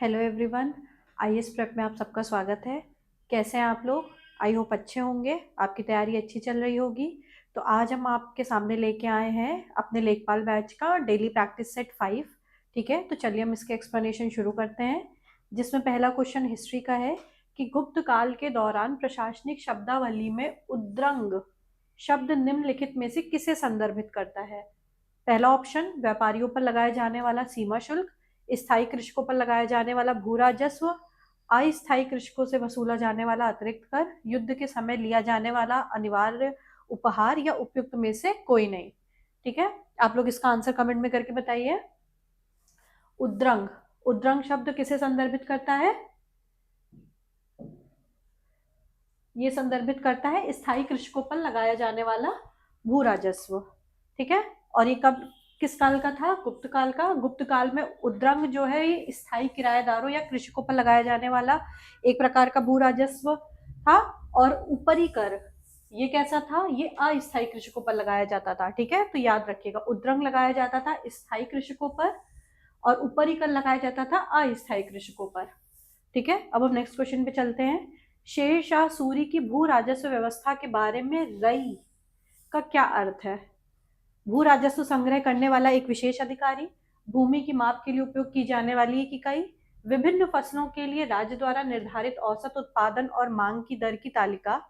Hello everyone. IAS prep में आप सबका स्वागत है। कैसे हैं आप लोग? आई होप अच्छे होंगे, आपकी तैयारी अच्छी चल रही होगी। तो आज हम आपके सामने लेके आए हैं अपने लेखपाल बैच का डेली प्रैक्टिस सेट 5। ठीक है, तो चलिए हम इसके एक्सप्लेनेशन शुरू करते हैं, जिसमें पहला क्वेश्चन हिस्ट्री का है कि गुप्त काल के दौरान प्रशासनिक शब्दावली में उद्रंग शब्द निम्नलिखित में से किसे संदर्भित करता है? पहला ऑप्शन, व्यापारियों पर लगाया जाने वाला सीमा शुल्क, स्थायी कृषकों पर लगाया जाने वाला भू राजस्व, अस्थायी कृषकों से वसूला जाने वाला अतिरिक्त कर, युद्ध के समय लिया जाने वाला अनिवार्य उपहार, या उपयुक्त में से कोई नहीं। ठीक है, आप लोग इसका आंसर कमेंट में करके बताइए। उद्रंग उद्रंग शब्द किसे संदर्भित करता है? ये संदर्भित करता है स्थायी कृषकों पर लगाया जाने वाला भू राजस्व। ठीक है, और ये कब किस काल का था? गुप्त काल का। गुप्त काल में उद्रंग जो है ये स्थायी किराएदारों या कृषकों पर लगाया जाने वाला एक प्रकार का भू राजस्व था। और ऊपरी कर ये कैसा था? ये अस्थायी कृषकों पर लगाया जाता था। ठीक है, तो याद रखिएगा, उद्रंग लगाया जाता था स्थायी कृषकों पर और ऊपरी कर लगाया जाता था अस्थायी कृषकों पर। ठीक है, अब हम नेक्स्ट क्वेश्चन पे चलते हैं। शेर शाह सूरी की भू राजस्व व्यवस्था के बारे में रई का क्या अर्थ है? भू राजस्व संग्रह करने वाला एक विशेष अधिकारी, भूमि की माप के लिए उपयोग की जाने वाली एक इकाई, विभिन्न फसलों के लिए राज्य द्वारा निर्धारित औसत उत्पादन और मांग की दर की तालिका,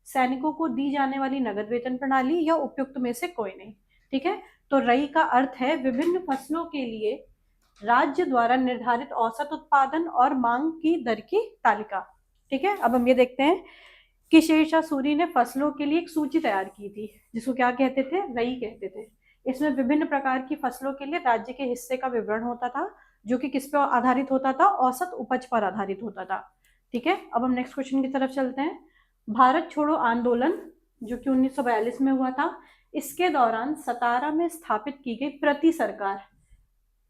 सैनिकों को दी जाने वाली नगद वेतन प्रणाली, या उपयुक्त में से कोई नहीं। ठीक है, तो रई का अर्थ है विभिन्न फसलों के लिए राज्य द्वारा निर्धारित औसत उत्पादन और मांग की दर की तालिका। ठीक है, अब हम ये देखते हैं कि शेरशाह सूरी ने फसलों के लिए एक सूची तैयार की थी, जिसको क्या कहते थे? रई कहते थे। इसमें विभिन्न प्रकार की फसलों के लिए राज्य के हिस्से का विवरण होता था, जो कि किस पर आधारित होता था? औसत उपज पर आधारित होता था। ठीक है, अब हम नेक्स्ट क्वेश्चन की तरफ चलते हैं। भारत छोड़ो आंदोलन जो कि 1942 में हुआ था, इसके दौरान सतारा में स्थापित की गई प्रति सरकार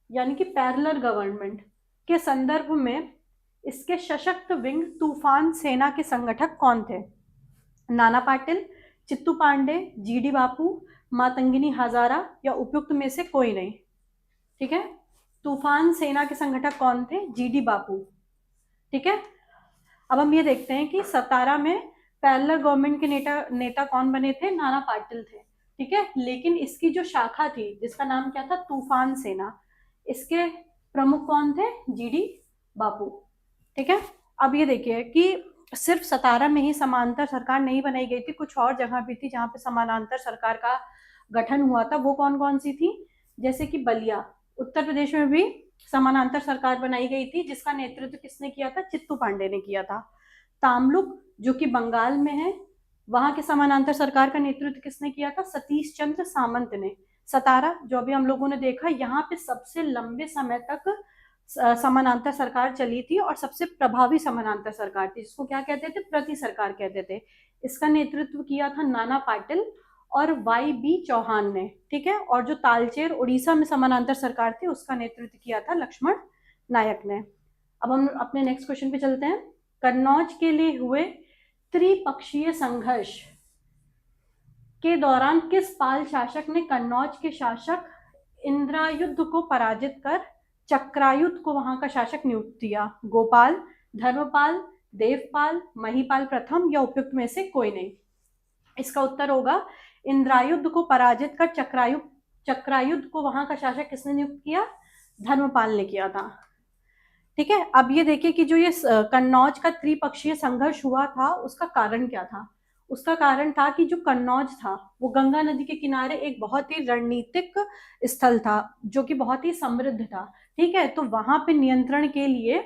यानी कि पैरेलल गवर्नमेंट के संदर्भ में इसके सशक्त विंग तूफान सेना के संगठक कौन थे? नाना पाटिल, चित्तू पांडे, जीडी बापू, मातंगिनी हजारा, या उपयुक्त में से कोई नहीं। ठीक है, तूफान सेना के संगठक कौन थे? जीडी बापू। ठीक है, अब हम ये देखते हैं कि सतारा में पैरेलल गवर्नमेंट के नेता कौन बने थे? नाना पाटिल थे। ठीक है, लेकिन इसकी जो शाखा थी जिसका नाम क्या था? तूफान सेना, इसके प्रमुख कौन थे? जीडी बापू। ठीक है, अब ये देखिए कि सिर्फ सतारा में ही समानांतर सरकार नहीं बनाई गई थी, कुछ और जगह भी थी जहां पे समानांतर सरकार का गठन हुआ था। वो कौन कौन सी थी? जैसे कि बलिया, उत्तर प्रदेश में भी समानांतर सरकार बनाई गई थी, जिसका नेतृत्व किसने किया था? चित्तू पांडे ने किया था। तामलुक जो कि बंगाल में है, वहां के समानांतर सरकार का नेतृत्व किसने किया था? सतीश चंद्र सामंत ने। सतारा जो अभी हम लोगों ने देखा, यहाँ पे सबसे लंबे समय तक समानांतर सरकार चली थी और सबसे प्रभावी समानांतर सरकार थी, जिसको क्या कहते थे? प्रति सरकार कहते थे। इसका नेतृत्व किया था नाना पाटिल और वाई बी चौहान ने। ठीक है, और जो तालचेर उड़ीसा में समानांतर सरकार थी, उसका नेतृत्व किया था लक्ष्मण नायक ने। अब हम अपने नेक्स्ट क्वेश्चन पे चलते हैं। कन्नौज के लिए हुए त्रिपक्षीय संघर्ष के दौरान किस पाल शासक ने कन्नौज के शासक इंद्रायुध को पराजित कर चक्रायुध को वहां का शासक नियुक्त किया? गोपाल, धर्मपाल, देवपाल, महिपाल प्रथम, या उपयुक्त में से कोई नहीं। इसका उत्तर होगा इंद्रायुध को पराजित कर चक्रायुध को वहां का शासक किसने नियुक्त किया? धर्मपाल ने किया था। ठीक है, अब ये देखिए कि जो ये कन्नौज का त्रिपक्षीय संघर्ष हुआ था, उसका कारण क्या था? उसका कारण था कि जो कन्नौज था वो गंगा नदी के किनारे एक बहुत ही रणनीतिक स्थल था, जो कि बहुत ही समृद्ध था। ठीक है, तो वहां पे नियंत्रण के लिए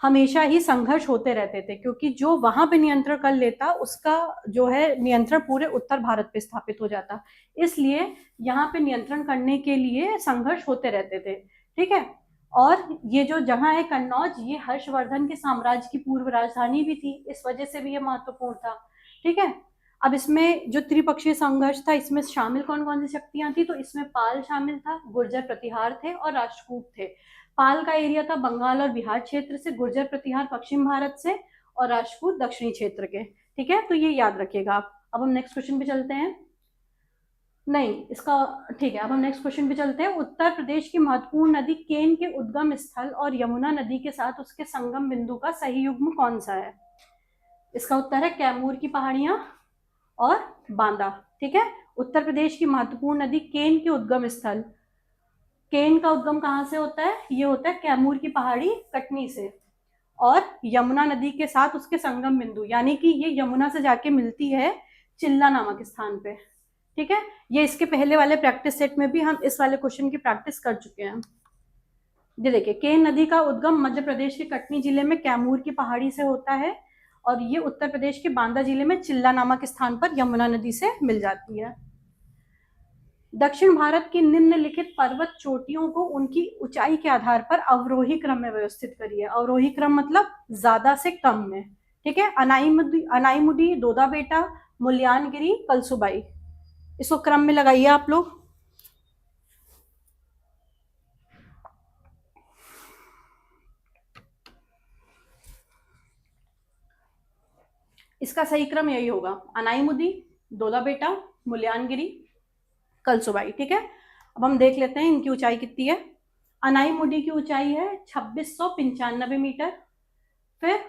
हमेशा ही संघर्ष होते रहते थे, क्योंकि जो वहां पे नियंत्रण कर लेता उसका जो है नियंत्रण पूरे उत्तर भारत पे स्थापित हो जाता। इसलिए यहाँ पे नियंत्रण करने के लिए संघर्ष होते रहते थे। ठीक है, और ये जो जगह है कन्नौज, ये हर्षवर्धन के साम्राज्य की पूर्व राजधानी भी थी, इस वजह से भी ये महत्वपूर्ण था। ठीक है, अब इसमें जो त्रिपक्षीय संघर्ष था, इसमें शामिल कौन कौन सी शक्तियां थी? तो इसमें पाल शामिल था, गुर्जर प्रतिहार थे और राष्ट्रकूट थे। पाल का एरिया था बंगाल और बिहार क्षेत्र से, गुर्जर प्रतिहार पश्चिम भारत से, और राष्ट्रकूट दक्षिणी क्षेत्र के। ठीक है, तो ये याद रखिएगा आप। अब हम नेक्स्ट क्वेश्चन पे चलते हैं। नहीं इसका, ठीक है। अब हम नेक्स्ट क्वेश्चन पे चलते हैं। उत्तर प्रदेश की महत्वपूर्ण नदी केन के उद्गम स्थल और यमुना नदी के साथ उसके संगम बिंदु का सही युग्म कौन सा है? इसका उत्तर है कैमूर की पहाड़ियां और बांदा। ठीक है, उत्तर प्रदेश की महत्वपूर्ण नदी केन के उद्गम स्थल, केन का उद्गम कहाँ से होता है? ये होता है कैमूर की पहाड़ी कटनी से, और यमुना नदी के साथ उसके संगम बिंदु, यानी कि ये यमुना से जाके मिलती है चिल्ला नामक स्थान पे। ठीक है, ये इसके पहले वाले प्रैक्टिस सेट में भी हम इस वाले क्वेश्चन की प्रैक्टिस कर चुके हैं। ये देखिए, केन नदी का उद्गम मध्य प्रदेश के कटनी जिले में कैमूर की पहाड़ी से होता है, और ये उत्तर प्रदेश के बांदा जिले में चिल्ला नामक स्थान पर यमुना नदी से मिल जाती है। दक्षिण भारत की निम्नलिखित पर्वत चोटियों को उनकी ऊंचाई के आधार पर अवरोही क्रम में व्यवस्थित करिए। अवरोही क्रम मतलब ज्यादा से कम में। ठीक है, अनाईमुडी, दोदा बेटा, मुल्यानगिरी, कलसुबाई, इसको क्रम में लगाइए आप लोग। इसका सही क्रम यही होगा, अनाईमुदी, दोदा बेटा, मुल्यानगिरी, कलसुबाई। ठीक है, अब हम देख लेते हैं इनकी ऊंचाई कितनी है। अनाईमुडी की ऊंचाई है 2695 मीटर, फिर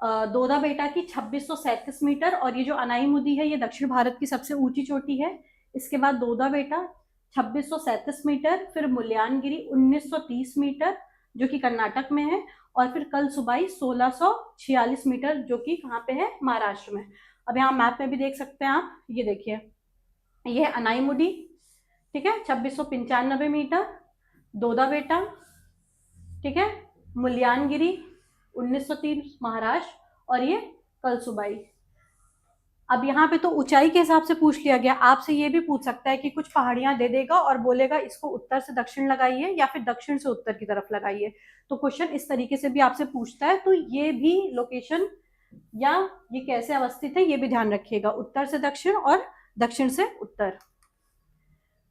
दोदा बेटा की 2637 मीटर, और ये जो अनाईमुदी है ये दक्षिण भारत की सबसे ऊंची चोटी है। इसके बाद दोदा बेटा 2637 मीटर, फिर मुल्यानगिरी 1930 मीटर जो कि कर्नाटक में है, और फिर कलसुबाई 1646 मीटर जो कि कहाँ पे है? महाराष्ट्र में। अब यहाँ मैप में भी देख सकते हैं आप, ये देखिए, ये है अनाईमुडी, ठीक है, 2695 मीटर, दोदा बेटा, ठीक है, मुल्यानगिरी 1930 महाराष्ट्र, और ये कलसुबाई। अब यहाँ पे तो ऊंचाई के हिसाब से पूछ लिया गया, आपसे ये भी पूछ सकता है कि कुछ पहाड़ियां दे देगा और बोलेगा इसको उत्तर से दक्षिण लगाइए या फिर दक्षिण से उत्तर की तरफ लगाइए। तो क्वेश्चन इस तरीके से भी आपसे पूछता है, तो ये भी लोकेशन या ये कैसे अवस्थित है ये भी ध्यान रखिएगा, उत्तर से दक्षिण और दक्षिण से उत्तर।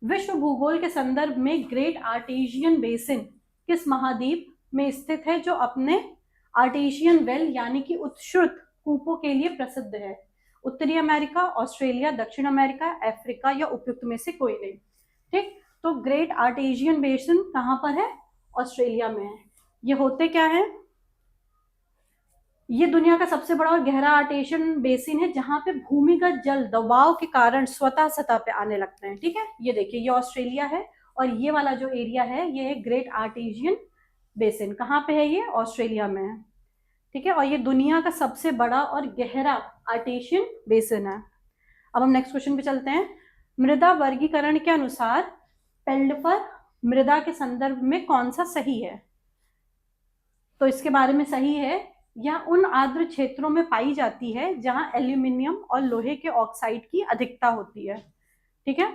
विश्व भूगोल के संदर्भ में ग्रेट आर्टेशियन बेसिन किस महाद्वीप में स्थित है, जो अपने आर्टेशियन वेल यानी कि उत्श्रुत कूपों के लिए प्रसिद्ध है? उत्तरी अमेरिका, ऑस्ट्रेलिया, दक्षिण अमेरिका, अफ्रीका, या उपयुक्त में से कोई नहीं। ठीक, तो ग्रेट आर्टेशियन बेसिन कहां पर है? ऑस्ट्रेलिया में है। ये होते क्या है? ये दुनिया का सबसे बड़ा और गहरा आर्टेशियन बेसिन है जहां पे भूमिगत जल दबाव के कारण स्वतः सतह पे आने लगते हैं। ठीक है, ये देखिए, ये ऑस्ट्रेलिया है, और ये वाला जो एरिया है ये है ग्रेट आर्टेशियन बेसिन। कहाँ पे है ये? ऑस्ट्रेलिया में है। ठीक है, और ये दुनिया का सबसे बड़ा और गहरा आर्टेशियन बेसिन है। अब हम नेक्स्ट क्वेश्चन पे चलते हैं। मृदा वर्गीकरण के अनुसार पेल्डफर मृदा के संदर्भ में कौन सा सही है? तो इसके बारे में सही है, यह उन आर्द्र क्षेत्रों में पाई जाती है जहां एल्यूमिनियम और लोहे के ऑक्साइड की अधिकता होती है। ठीक है,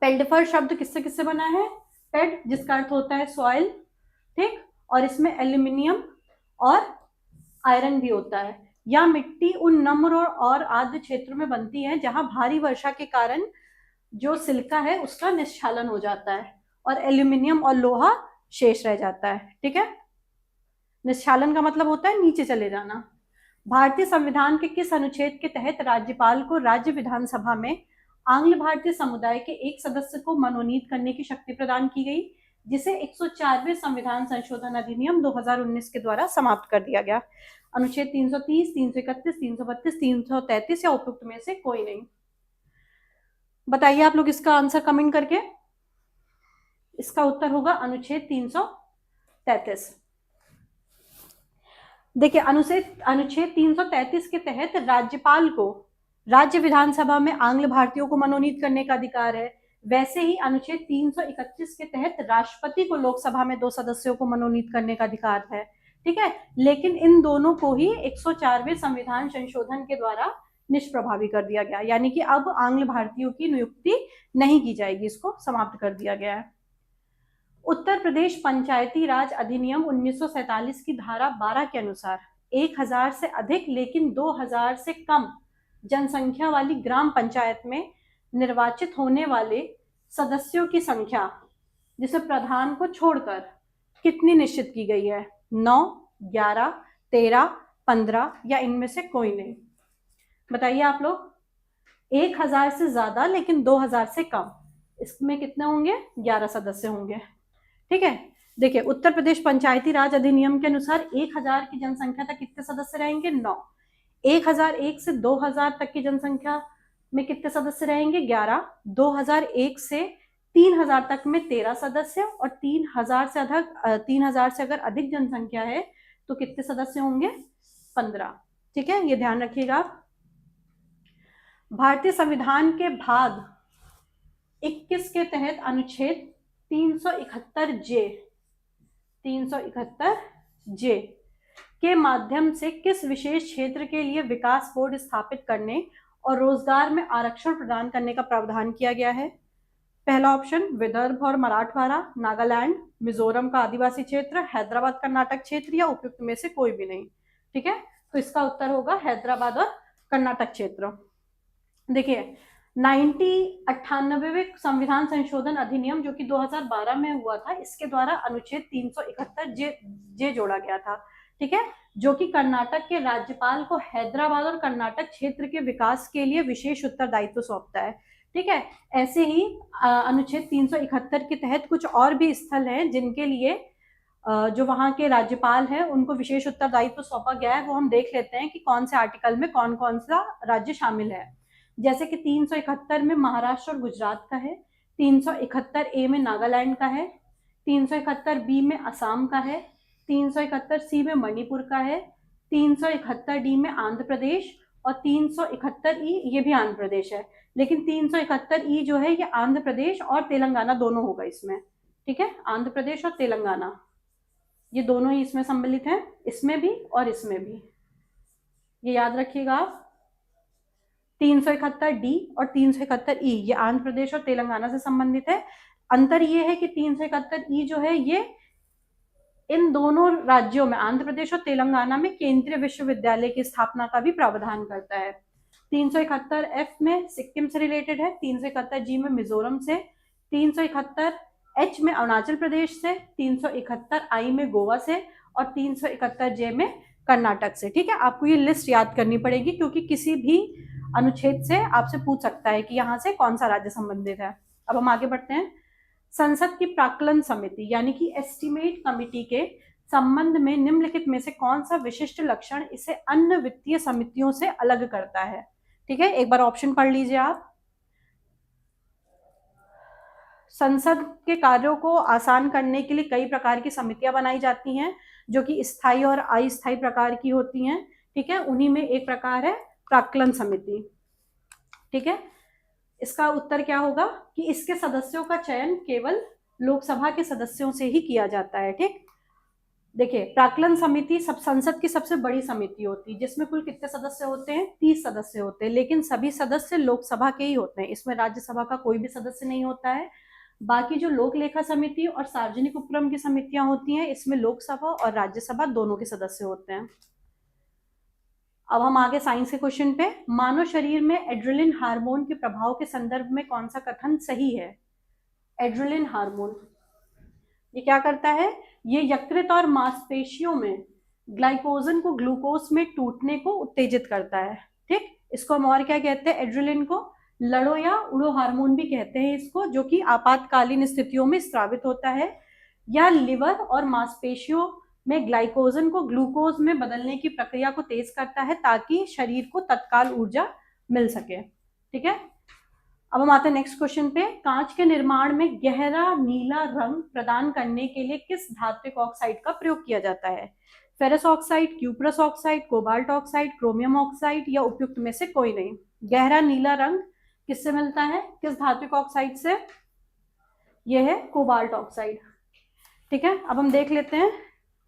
पेल्डफर शब्द किससे किससे बना है? पेड जिसका अर्थ होता है सॉइल, ठीक, और इसमें एल्यूमिनियम और आयरन भी होता है। यह मिट्टी उन नम्र और आर्द्र क्षेत्रों में बनती है जहां भारी वर्षा के कारण जो सिलिका है उसका निष्क्षालन हो जाता है, और एल्यूमिनियम और लोहा शेष रह जाता है। ठीक है, निष्क्षालन का मतलब होता है नीचे चले जाना। भारतीय संविधान के किस अनुच्छेद के तहत राज्यपाल को राज्य विधानसभा में आंग्ल भारतीय समुदाय के एक सदस्य को मनोनीत करने की शक्ति प्रदान की गई, जिसे 104वें संविधान संशोधन अधिनियम 2019 के द्वारा समाप्त कर दिया गया? अनुच्छेद 330, 331, 332, 333 या उपयुक्त में से कोई नहीं। बताइए आप लोग इसका आंसर कमेंट करके। इसका उत्तर होगा अनुच्छेद 333। देखिए, अनुच्छेद 333 के तहत राज्यपाल को राज्य विधानसभा में आंग्ल भारतीयों को मनोनीत करने का अधिकार है। वैसे ही अनुच्छेद 331 के तहत राष्ट्रपति को लोकसभा में 2 सदस्यों को मनोनीत करने का अधिकार है। ठीक है, लेकिन इन दोनों को ही 104वें संविधान संशोधन के द्वारा निष्प्रभावी कर दिया गया, यानी कि अब आंग्ल भारतीयों की नियुक्ति नहीं की जाएगी, इसको समाप्त कर दिया गया है। उत्तर प्रदेश पंचायती राज अधिनियम 1947 की धारा 12 के अनुसार 1000 से अधिक लेकिन 2000 से कम जनसंख्या वाली ग्राम पंचायत में निर्वाचित होने वाले सदस्यों की संख्या, जिसे प्रधान को छोड़कर, कितनी निश्चित की गई है? 9, 11, 13, 15 या इनमें से कोई नहीं। बताइए आप लोग। 1000 से ज्यादा लेकिन 2000 से कम, इसमें कितने होंगे? 11 सदस्य होंगे। ठीक है, देखिए उत्तर प्रदेश पंचायती राज अधिनियम के अनुसार 1000 की जनसंख्या तक कितने सदस्य रहेंगे? 9। 1001 से 2000 तक की जनसंख्या में कितने सदस्य रहेंगे? 11। 2001 से 3000 तक में 13 सदस्य, और 3000 से अगर अधिक जनसंख्या है तो कितने सदस्य होंगे? 15। ठीक है, ये ध्यान रखिएगा आप। भारतीय संविधान के भाग 21 के तहत अनुच्छेद 371 जे के माध्यम से किस विशेष क्षेत्र के लिए विकास बोर्ड स्थापित करने और रोजगार में आरक्षण प्रदान करने का प्रावधान किया गया है? पहला ऑप्शन विदर्भ और मराठवाड़ा, नागालैंड, मिजोरम का आदिवासी क्षेत्र, हैदराबाद कर्नाटक क्षेत्र, या उपयुक्त में से कोई भी नहीं। ठीक है, तो इसका उत्तर होगा हैदराबाद और कर्नाटक क्षेत्र। देखिए 98वें संविधान संशोधन अधिनियम जो कि 2012 में हुआ था, इसके द्वारा अनुच्छेद 371 जे जोड़ा गया था। ठीक है, जो कि कर्नाटक के राज्यपाल को हैदराबाद और कर्नाटक क्षेत्र के विकास के लिए विशेष उत्तरदायित्व सौंपता है। ठीक है, ऐसे ही अनुच्छेद 371 के तहत कुछ और भी स्थल हैं जिनके लिए जो वहां के राज्यपाल हैं उनको विशेष उत्तरदायित्व सौंपा गया है। वो हम देख लेते हैं कि कौन से आर्टिकल में कौन कौन सा राज्य शामिल है। जैसे कि 371 में महाराष्ट्र और गुजरात का है, 371 ए में नागालैंड का है, 371 बी में असम का है, 371 सी में मणिपुर का है, 371 डी में आंध्र प्रदेश, और 371 ई ये भी आंध्र प्रदेश है। लेकिन 371 ई जो है ये आंध्र प्रदेश और तेलंगाना दोनों होगा इसमें। ठीक है, आंध्र प्रदेश और तेलंगाना ये दोनों ही इसमें सम्मिलित हैं, इसमें भी और इसमें भी, ये याद रखिएगा आप। 371 डी और 371 ई ये आंध्र प्रदेश और तेलंगाना से संबंधित है। अंतर ये है कि 371 ई जो है ये इन दोनों राज्यों में, आंध्र प्रदेश और तेलंगाना में, केंद्रीय विश्वविद्यालय की स्थापना का भी प्रावधान करता है। 371 एफ में सिक्किम से रिलेटेड है, 371 जी में मिजोरम से, 371 एच में अरुणाचल प्रदेश से, 371 आई में गोवा से, और 371 जे में कर्नाटक से। ठीक है, आपको ये लिस्ट याद करनी पड़ेगी क्योंकि किसी भी अनुच्छेद से आपसे पूछ सकता है कि यहाँ से कौन सा राज्य संबंधित है। अब हम आगे बढ़ते हैं। संसद की प्राक्कलन समिति यानी कि एस्टिमेट कमिटी के संबंध में निम्नलिखित में से कौन सा विशिष्ट लक्षण इसे अन्य वित्तीय समितियों से अलग करता है? ठीक है, एक बार ऑप्शन पढ़ लीजिए आप। संसद के कार्यों को आसान करने के लिए कई प्रकार की समितियां बनाई जाती हैं जो कि स्थायी और अस्थायी प्रकार की होती हैं। ठीक है, उन्हीं में एक प्रकार है प्राक्कलन समिति। ठीक है, इसका उत्तर क्या होगा कि इसके सदस्यों का चयन केवल लोकसभा के सदस्यों से ही किया जाता है। ठीक, देखिए प्राक्कलन समिति सब संसद की सबसे बड़ी समिति होती है जिसमें कुल कितने सदस्य होते हैं? 30 सदस्य होते हैं, लेकिन सभी सदस्य लोकसभा के ही होते हैं, इसमें राज्यसभा का कोई भी सदस्य नहीं होता है। बाकी जो लोक लेखा समिति और सार्वजनिक उपक्रम की समितियां होती हैं इसमें लोकसभा और राज्यसभा दोनों के सदस्य होते हैं। अब हम आगे साइंस के क्वेश्चन पे। मानव शरीर में एड्रेलिन हार्मोन के प्रभाव के संदर्भ में कौन सा कथन सही है? एड्रेलिन हार्मोन ये क्या करता है? ये यकृत और मांसपेशियों में ग्लाइकोजन को ग्लूकोज में टूटने को उत्तेजित करता है। ठीक, इसको हम और क्या कहते हैं? एड्रेलिन को लड़ो या उड़ो हार्मोन भी कहते हैं इसको, जो कि आपातकालीन स्थितियों में स्रावित होता है या लिवर और मांसपेशियों में ग्लाइकोजन को ग्लूकोज में बदलने की प्रक्रिया को तेज करता है ताकि शरीर को तत्काल ऊर्जा मिल सके। ठीक है, अब हम आते हैं नेक्स्ट क्वेश्चन पे। कांच के निर्माण में गहरा नीला रंग प्रदान करने के लिए किस धात्विक ऑक्साइड का प्रयोग किया जाता है? Ferrous oxide, cuprous oxide, cobalt oxide, chromium oxide, या उपयुक्त में से कोई नहीं। गहरा नीला रंग किससे मिलता है? किस धात्विक ऑक्साइड से? यह है कोबाल्ट ऑक्साइड। ठीक है, अब हम देख लेते हैं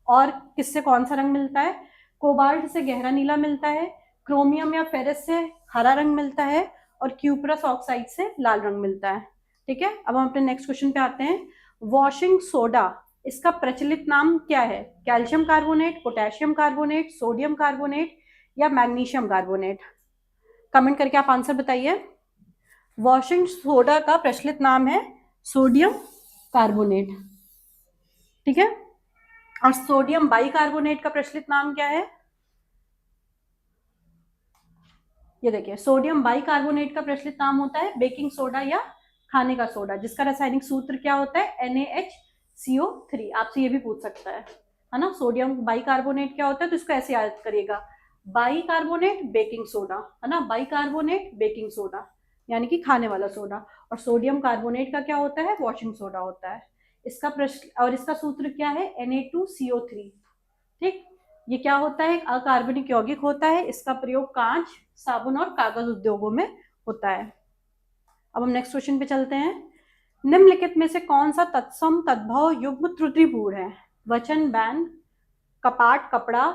और किससे कौन सा रंग मिलता है। कोबाल्ट से गहरा नीला मिलता है, क्रोमियम या फेरस से हरा रंग मिलता है, और क्यूप्रस ऑक्साइड से लाल रंग मिलता है। ठीक है, अब हम अपने नेक्स्ट क्वेश्चन पे आते हैं। वॉशिंग सोडा इसका प्रचलित नाम क्या है? Calcium carbonate, potassium carbonate, sodium carbonate, या मैग्नीशियम कार्बोनेट? कमेंट करके आप आंसर बताइए। वॉशिंग सोडा का प्रचलित नाम है सोडियम कार्बोनेट। ठीक है, और सोडियम बाइकार्बोनेट का प्रचलित नाम क्या है? ये देखिए, सोडियम बाइकार्बोनेट का प्रचलित नाम होता है बेकिंग सोडा या खाने का सोडा, जिसका रासायनिक सूत्र क्या होता है, NaHCO3। आपसे ये भी पूछ सकता है ना। सोडियम बाइकार्बोनेट क्या होता है, तो इसको ऐसे याद करिएगा, बाइकार्बोनेट बेकिंग सोडा, है ना, बाइकार्बोनेट बेकिंग सोडा यानी कि खाने वाला सोडा। और सोडियम कार्बोनेट का क्या होता है, वॉशिंग सोडा होता है। इसका प्रश्न और इसका सूत्र क्या है, Na2CO3। ठीक, ये क्या होता है, एक अकार्बनिक यौगिक होता है। इसका प्रयोग कांच, साबुन और कागज उद्योगों में होता है। अब हम नेक्स्ट क्वेश्चन पे चलते हैं। निम्नलिखित में से कौन सा तत्सम तद्भव युग्म त्रुटिपूर्ण है, वचन बैन, कपाट कपड़ा,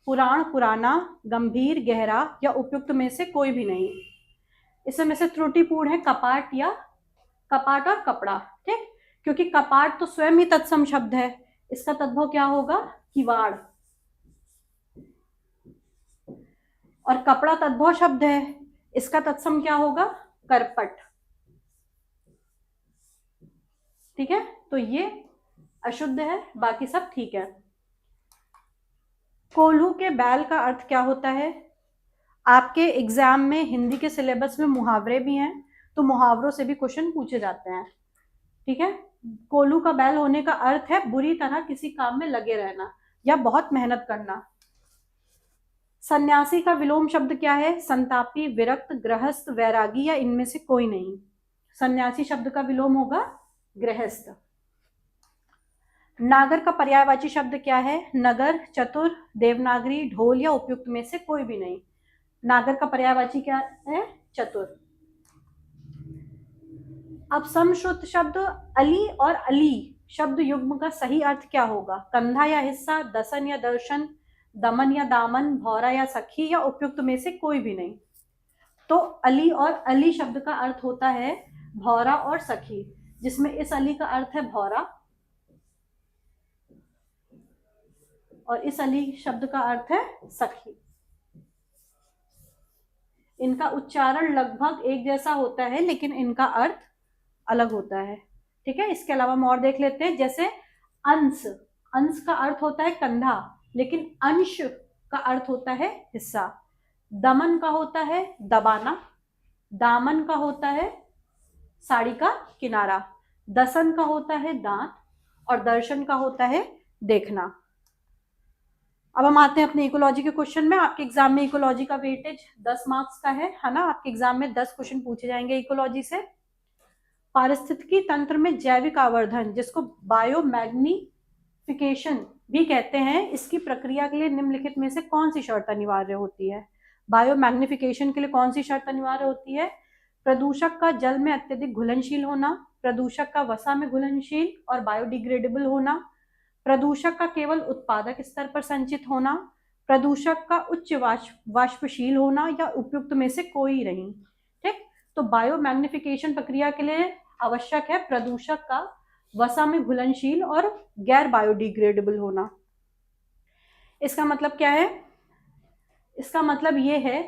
पुराण पुराना, गंभीर गहरा या उपयुक्त में से कोई भी नहीं। इसमें से त्रुटिपूर्ण है कपाट या कपाट और कपड़ा। ठीक, क्योंकि कपाट तो स्वयं ही तत्सम शब्द है, इसका तद्भव क्या होगा, किवाड़। और कपड़ा तद्भव शब्द है, इसका तत्सम क्या होगा, करपट। ठीक है, तो ये अशुद्ध है, बाकी सब ठीक है। कोल्हू के बैल का अर्थ क्या होता है। आपके एग्जाम में हिंदी के सिलेबस में मुहावरे भी हैं, तो मुहावरों से भी क्वेश्चन पूछे जाते हैं। ठीक है, कोल्हू का बैल होने का अर्थ है बुरी तरह किसी काम में लगे रहना या बहुत मेहनत करना। सन्यासी का विलोम शब्द क्या है, संतापी, विरक्त, गृहस्थ, वैरागी या इनमें से कोई नहीं। सन्यासी शब्द का विलोम होगा गृहस्थ। नागर का पर्यायवाची शब्द क्या है, नगर, चतुर, देवनागरी, ढोल या उपयुक्त में से कोई भी नहीं। नागर का पर्यायवाची क्या है, चतुर। अब समश्रुत शब्द अली और अली शब्द युग्म का सही अर्थ क्या होगा, कंधा या हिस्सा, दसन या दर्शन, दमन या दामन, भौरा या सखी या उपयुक्त में से कोई भी नहीं। तो अली और अली शब्द का अर्थ होता है भौरा और सखी, जिसमें इस अली का अर्थ है भौरा और इस अली शब्द का अर्थ है सखी। इनका उच्चारण लगभग एक जैसा होता है, लेकिन इनका अर्थ अलग होता है। ठीक है, इसके अलावा हम और देख लेते हैं, जैसे अंश, अंश का अर्थ होता है कंधा, लेकिन अंश का अर्थ होता है हिस्सा। दमन का होता है दबाना, दामन का होता है साड़ी का किनारा, दसन का होता है दांत और दर्शन का होता है देखना। अब हम आते हैं अपने इकोलॉजी के क्वेश्चन में। आपके एग्जाम में इकोलॉजी का वेटेज 10 मार्क्स का है ना। आपके एग्जाम में 10 क्वेश्चन पूछे जाएंगे इकोलॉजी से। पारिस्थितिकी तंत्र में जैविक आवर्धन, जिसको बायोमैग्निफिकेशन भी कहते हैं, इसकी प्रक्रिया के लिए निम्नलिखित में से कौन सी शर्त अनिवार्य होती है। बायोमैग्निफिकेशन के लिए कौन सी शर्त अनिवार्य होती है, प्रदूषक का जल में अत्यधिक घुलनशील होना, प्रदूषक का वसा में घुलनशील और बायोडिग्रेडेबल होना, प्रदूषक का केवल उत्पादक स्तर पर संचित होना, प्रदूषक का उच्च वाष्पशील होना या उपयुक्त में से कोई नहीं। ठीक, तो बायोमैग्निफिकेशन प्रक्रिया के लिए आवश्यक है प्रदूषक का वसा में घुलनशील और गैर बायोडिग्रेडेबल होना। इसका मतलब क्या है, इसका मतलब ये है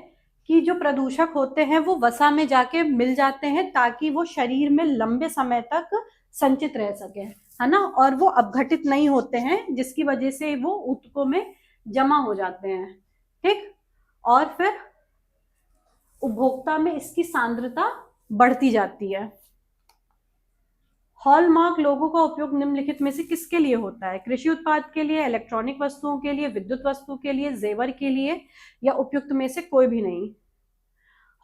कि जो प्रदूषक होते हैं वो वसा में जाके मिल जाते हैं ताकि वो शरीर में लंबे समय तक संचित रह सके, है ना, और वो अपघटित नहीं होते हैं, जिसकी वजह से वो ऊतकों में जमा हो जाते हैं। ठीक, और फिर उपभोक्ता में इसकी सांद्रता बढ़ती जाती है। हॉलमार्क लोगों का उपयोग निम्नलिखित में से किसके लिए होता है, कृषि उत्पाद के लिए, इलेक्ट्रॉनिक वस्तुओं के लिए, विद्युत वस्तु के लिए, जेवर के लिए या उपयुक्त में से कोई भी नहीं।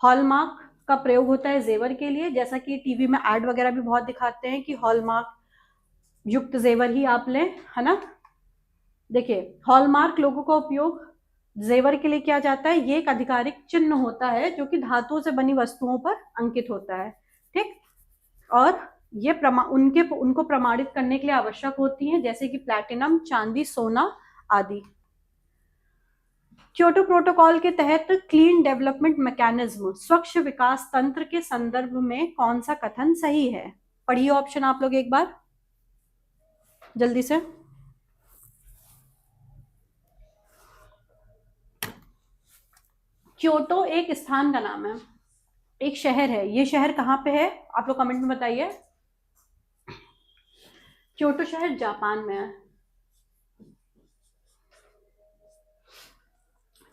हॉलमार्क का प्रयोग होता है जेवर के लिए, जैसा कि टीवी में एड वगैरह भी बहुत दिखाते हैं कि हॉलमार्क युक्त जेवर ही आप लें, है ना। देखिए, हॉलमार्क लोगों का उपयोग जेवर के लिए किया जाता है। ये एक आधिकारिक चिन्ह होता है जो कि धातुओं से बनी वस्तुओं पर अंकित होता है। ठीक, और ये उनको प्रमाणित करने के लिए आवश्यक होती हैं, जैसे कि प्लैटिनम, चांदी, सोना आदि। क्योटो प्रोटोकॉल के तहत क्लीन डेवलपमेंट मैकेनिज्म, स्वच्छ विकास तंत्र के संदर्भ में कौन सा कथन सही है। पढ़िए ऑप्शन आप लोग एक बार जल्दी से। क्योटो एक स्थान का नाम है, एक शहर है। ये शहर कहाँ पे है, आप लोग कमेंट में बताइए। क्योटो शहर जापान में है।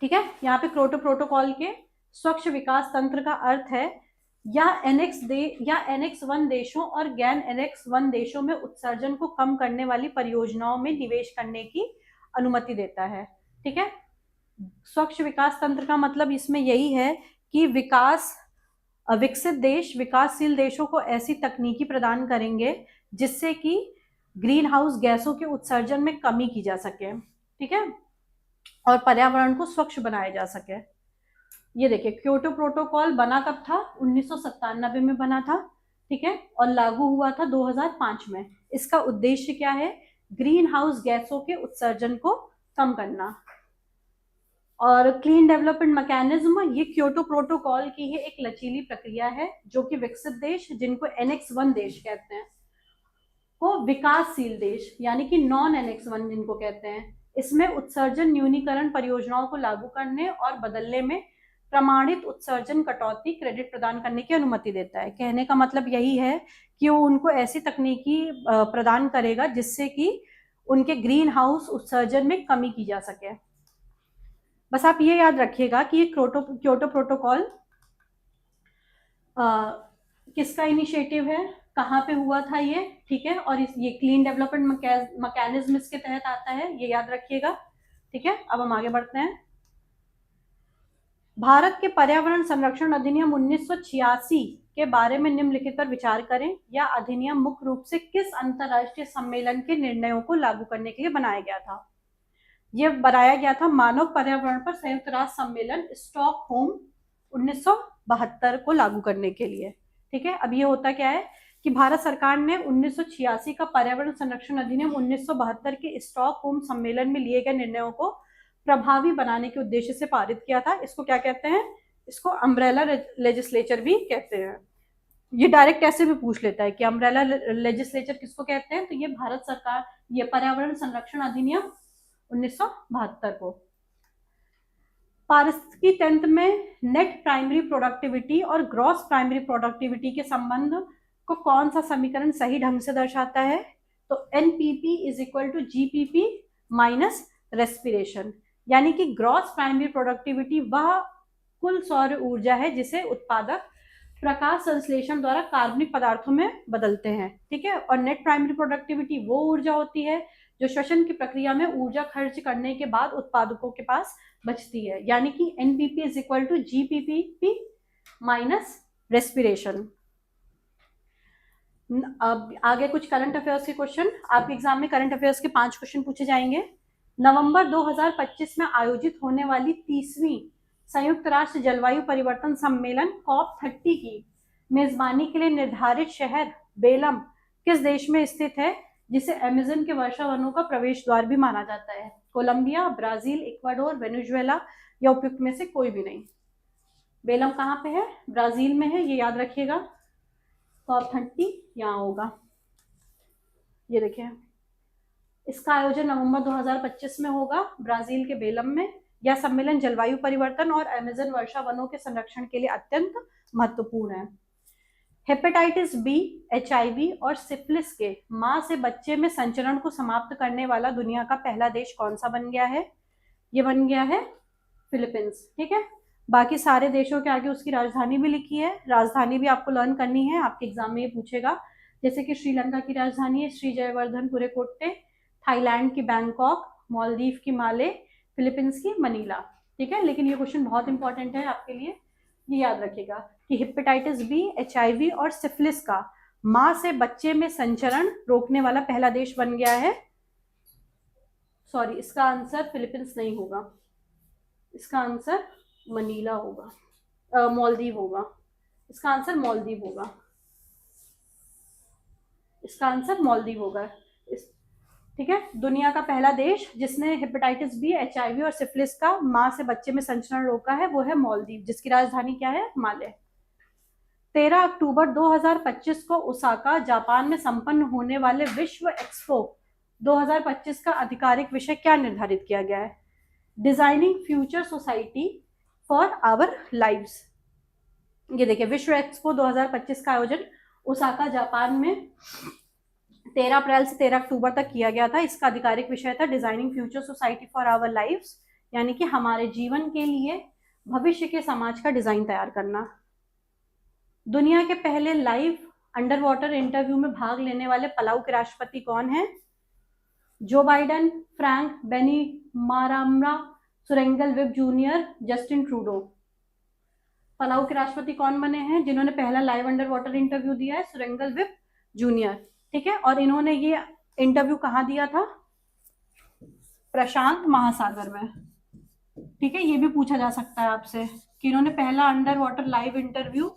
ठीक है, यहाँ पे क्योटो प्रोटोकॉल के स्वच्छ विकास तंत्र का अर्थ है या एनेक्स 1 देशों और गैर एनेक्स 1 देशों में उत्सर्जन को कम करने वाली परियोजनाओं में निवेश करने की अनुमति देता है। ठीक है, स्वच्छ विकास तंत्र का मतलब इसमें यही है कि विकसित देश विकासशील देशों को ऐसी तकनीकी प्रदान करेंगे जिससे कि ग्रीन हाउस गैसों के उत्सर्जन में कमी की जा सके। ठीक है, और पर्यावरण को स्वच्छ बनाया जा सके। ये देखिए, क्योटो प्रोटोकॉल बना कब था? 1997 में बना था। ठीक है, और लागू हुआ था 2005 में। इसका उद्देश्य क्या है? ग्रीन हाउस गैसों के उत्सर्जन को कम करना। और क्लीन डेवलपमेंट मैकेनिज्म, ये क्योटो प्रोटोकॉल की ही एक लचीली प्रक्रिया है जो कि विकसित देश, जिनको एनेक्स 1 देश कहते हैं, को विकासशील देश यानी कि नॉन एनेक्स 1 जिनको कहते हैं, इसमें उत्सर्जन न्यूनीकरण परियोजनाओं को लागू करने और बदलने में प्रमाणित उत्सर्जन कटौती क्रेडिट प्रदान करने की अनुमति देता है। कहने का मतलब यही है कि वो उनको ऐसी तकनीकी प्रदान करेगा जिससे कि उनके ग्रीन हाउस उत्सर्जन में कमी की जा सके। बस आप ये याद रखिएगा कि ये क्योटो प्रोटोकॉल किसका इनिशिएटिव है, कहाँ पे हुआ था ये। ठीक है, और ये क्लीन डेवलपमेंट मैकेनिज्म इसके तहत आता है, ये याद रखिएगा। ठीक है, अब हम आगे बढ़ते हैं। भारत के पर्यावरण संरक्षण अधिनियम 1986 के बारे में निम्नलिखित पर विचार करें। यह अधिनियम मुख्य रूप से किस अंतर्राष्ट्रीय सम्मेलन के निर्णयों को लागू करने के लिए बनाया गया था? यह बनाया गया था मानव पर्यावरण पर संयुक्त राष्ट्र सम्मेलन स्टॉकहोम 1972 को लागू करने के लिए। ठीक है, अब ये होता क्या है कि भारत सरकार ने 1986 का पर्यावरण संरक्षण अधिनियम 1972 के स्टॉकहोम सम्मेलन में लिए गए निर्णयों को प्रभावी बनाने के उद्देश्य से पारित किया था। इसको क्या कहते हैं? इसको अम्ब्रेला लेजिस्लेचर भी कहते हैं। ये डायरेक्ट ऐसे भी पूछ लेता है कि अम्ब्रेला लेजिस्लेचर किसको कहते हैं, तो ये भारत सरकार, ये पर्यावरण संरक्षण अधिनियम 1972 को। पारिस्थितिकी तंत्र में नेट प्राइमरी प्रोडक्टिविटी और ग्रॉस प्राइमरी प्रोडक्टिविटी के संबंध को कौन सा समीकरण सही ढंग से दर्शाता है? तो NPP is equal to GPP minus respiration, यानी कि ग्रॉस प्राइमरी प्रोडक्टिविटी वह कुल सौर ऊर्जा है जिसे उत्पादक प्रकाश संश्लेषण द्वारा कार्बनिक पदार्थों में बदलते हैं। ठीक है, और नेट प्राइमरी प्रोडक्टिविटी वो ऊर्जा होती है जो श्वसन की प्रक्रिया में ऊर्जा खर्च करने के बाद उत्पादकों के पास बचती है, यानी कि NPP is equal to GPP minus respiration. अब आगे कुछ करंट अफेयर्स के क्वेश्चन। आपके एग्जाम में करंट अफेयर्स के 5 क्वेश्चन पूछे जाएंगे। नवंबर 2025 में आयोजित होने वाली 30वीं संयुक्त राष्ट्र जलवायु परिवर्तन सम्मेलन COP30 की मेजबानी के लिए निर्धारित शहर बेलम किस देश में स्थित है, जिसे अमेज़न के वर्षा वनों का प्रवेश द्वार भी माना जाता है? कोलंबिया, ब्राजील, इक्वाडोर, वेनेजुएला या उपयुक्त में से कोई भी नहीं। बेलम कहाँ पे है? ब्राजील में है, ये याद रखिएगा। COP30 यहाँ होगा। ये देखिए, इसका आयोजन नवंबर 2025 में होगा ब्राजील के बेलम में। यह सम्मेलन जलवायु परिवर्तन और अमेज़न वर्षा वनों के संरक्षण के लिए अत्यंत महत्वपूर्ण है। हेपेटाइटिस बी, HIV और सिफिलिस के मां से बच्चे में संचरण को समाप्त करने वाला दुनिया का पहला देश कौन सा बन गया है? ये बन गया है फिलीपींस। ठीक है, बाकी सारे देशों के आगे उसकी राजधानी भी लिखी है। राजधानी भी आपको लर्न करनी है, आपके एग्जाम में ये पूछेगा। जैसे कि श्रीलंका की राजधानी है श्री जयवर्धन पुरे, थाईलैंड की बैंकॉक, मालदीव की माले, फिलीपींस की मनीला। ठीक है, लेकिन ये क्वेश्चन बहुत इंपॉर्टेंट है आपके लिए, ये याद रखिएगा कि हेपेटाइटिस बी, HIV और सिफिलिस का मां से बच्चे में संचरण रोकने वाला पहला देश बन गया है। सॉरी, इसका आंसर फिलीपींस नहीं होगा, इसका आंसर मनीला होगा, मालदीव होगा। इसका आंसर मालदीव होगा, इसका आंसर मालदीव होगा। ठीक है, दुनिया का पहला देश जिसने हेपेटाइटिस बी, HIV और सिफिलिस का मां से बच्चे में संचरण रोका है वो है मालदीव, जिसकी राजधानी क्या है? माले। 13 अक्टूबर 2025 को ओसाका, जापान में संपन्न होने वाले विश्व एक्सपो 2025 का आधिकारिक विषय क्या निर्धारित किया गया है? Designing future society for our lives. ये देखिए, विश्व एक्सपो 2025 का आयोजन ओसाका, जापान में 13 अप्रैल से 13 अक्टूबर तक किया गया था। इसका आधिकारिक विषय था designing future society for our lives, यानी कि हमारे जीवन के लिए भविष्य के समाज का डिजाइन तैयार करना। दुनिया के पहले लाइव अंडर वाटर इंटरव्यू में भाग लेने वाले पलाऊ के राष्ट्रपति कौन है? Joe Biden, Frank Bainimarama, Surangel Whipps Junior, Justin Trudeau. Palau के राष्ट्रपति कौन बने हैं जिन्होंने पहला लाइव अंडर वाटर इंटरव्यू दिया है? सुरेंगल विब जूनियर। ठीक है, और इन्होंने ये इंटरव्यू कहाँ दिया था? प्रशांत महासागर में। ठीक है, ये भी पूछा जा सकता है आपसे कि इन्होंने पहला अंडर वाटर लाइव इंटरव्यू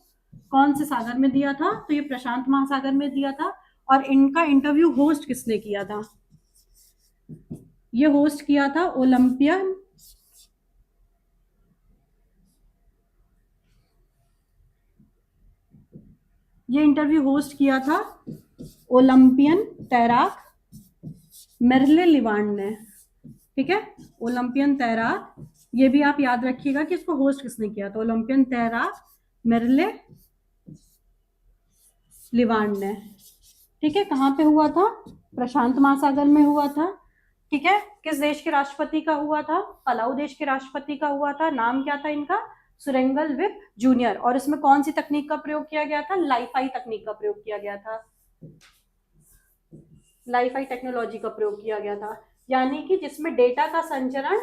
कौन से सागर में दिया था? तो ये प्रशांत महासागर में दिया था। और इनका इंटरव्यू होस्ट किसने किया था? ये होस्ट किया था ओलंपियन ये इंटरव्यू होस्ट किया था ओलंपियन तैराक मेरले लिवांड ने। ठीक है, ओलंपियन तैराक, ये भी आप याद रखिएगा कि इसको होस्ट किसने किया था? ओलंपियन तैराक मेरले लिवांड ने। ठीक है, कहाँ पे हुआ था? प्रशांत महासागर में हुआ था। ठीक है, किस देश के राष्ट्रपति का हुआ था? पलाऊ देश के राष्ट्रपति का हुआ था। नाम क्या था इनका? सुरेंगल विब जूनियर। और इसमें कौन सी तकनीक का प्रयोग किया गया था? लाइफाई तकनीक का प्रयोग किया गया था। लाइफाई टेक्नोलॉजी का प्रयोग किया गया था, यानी कि जिसमें डेटा का संचरण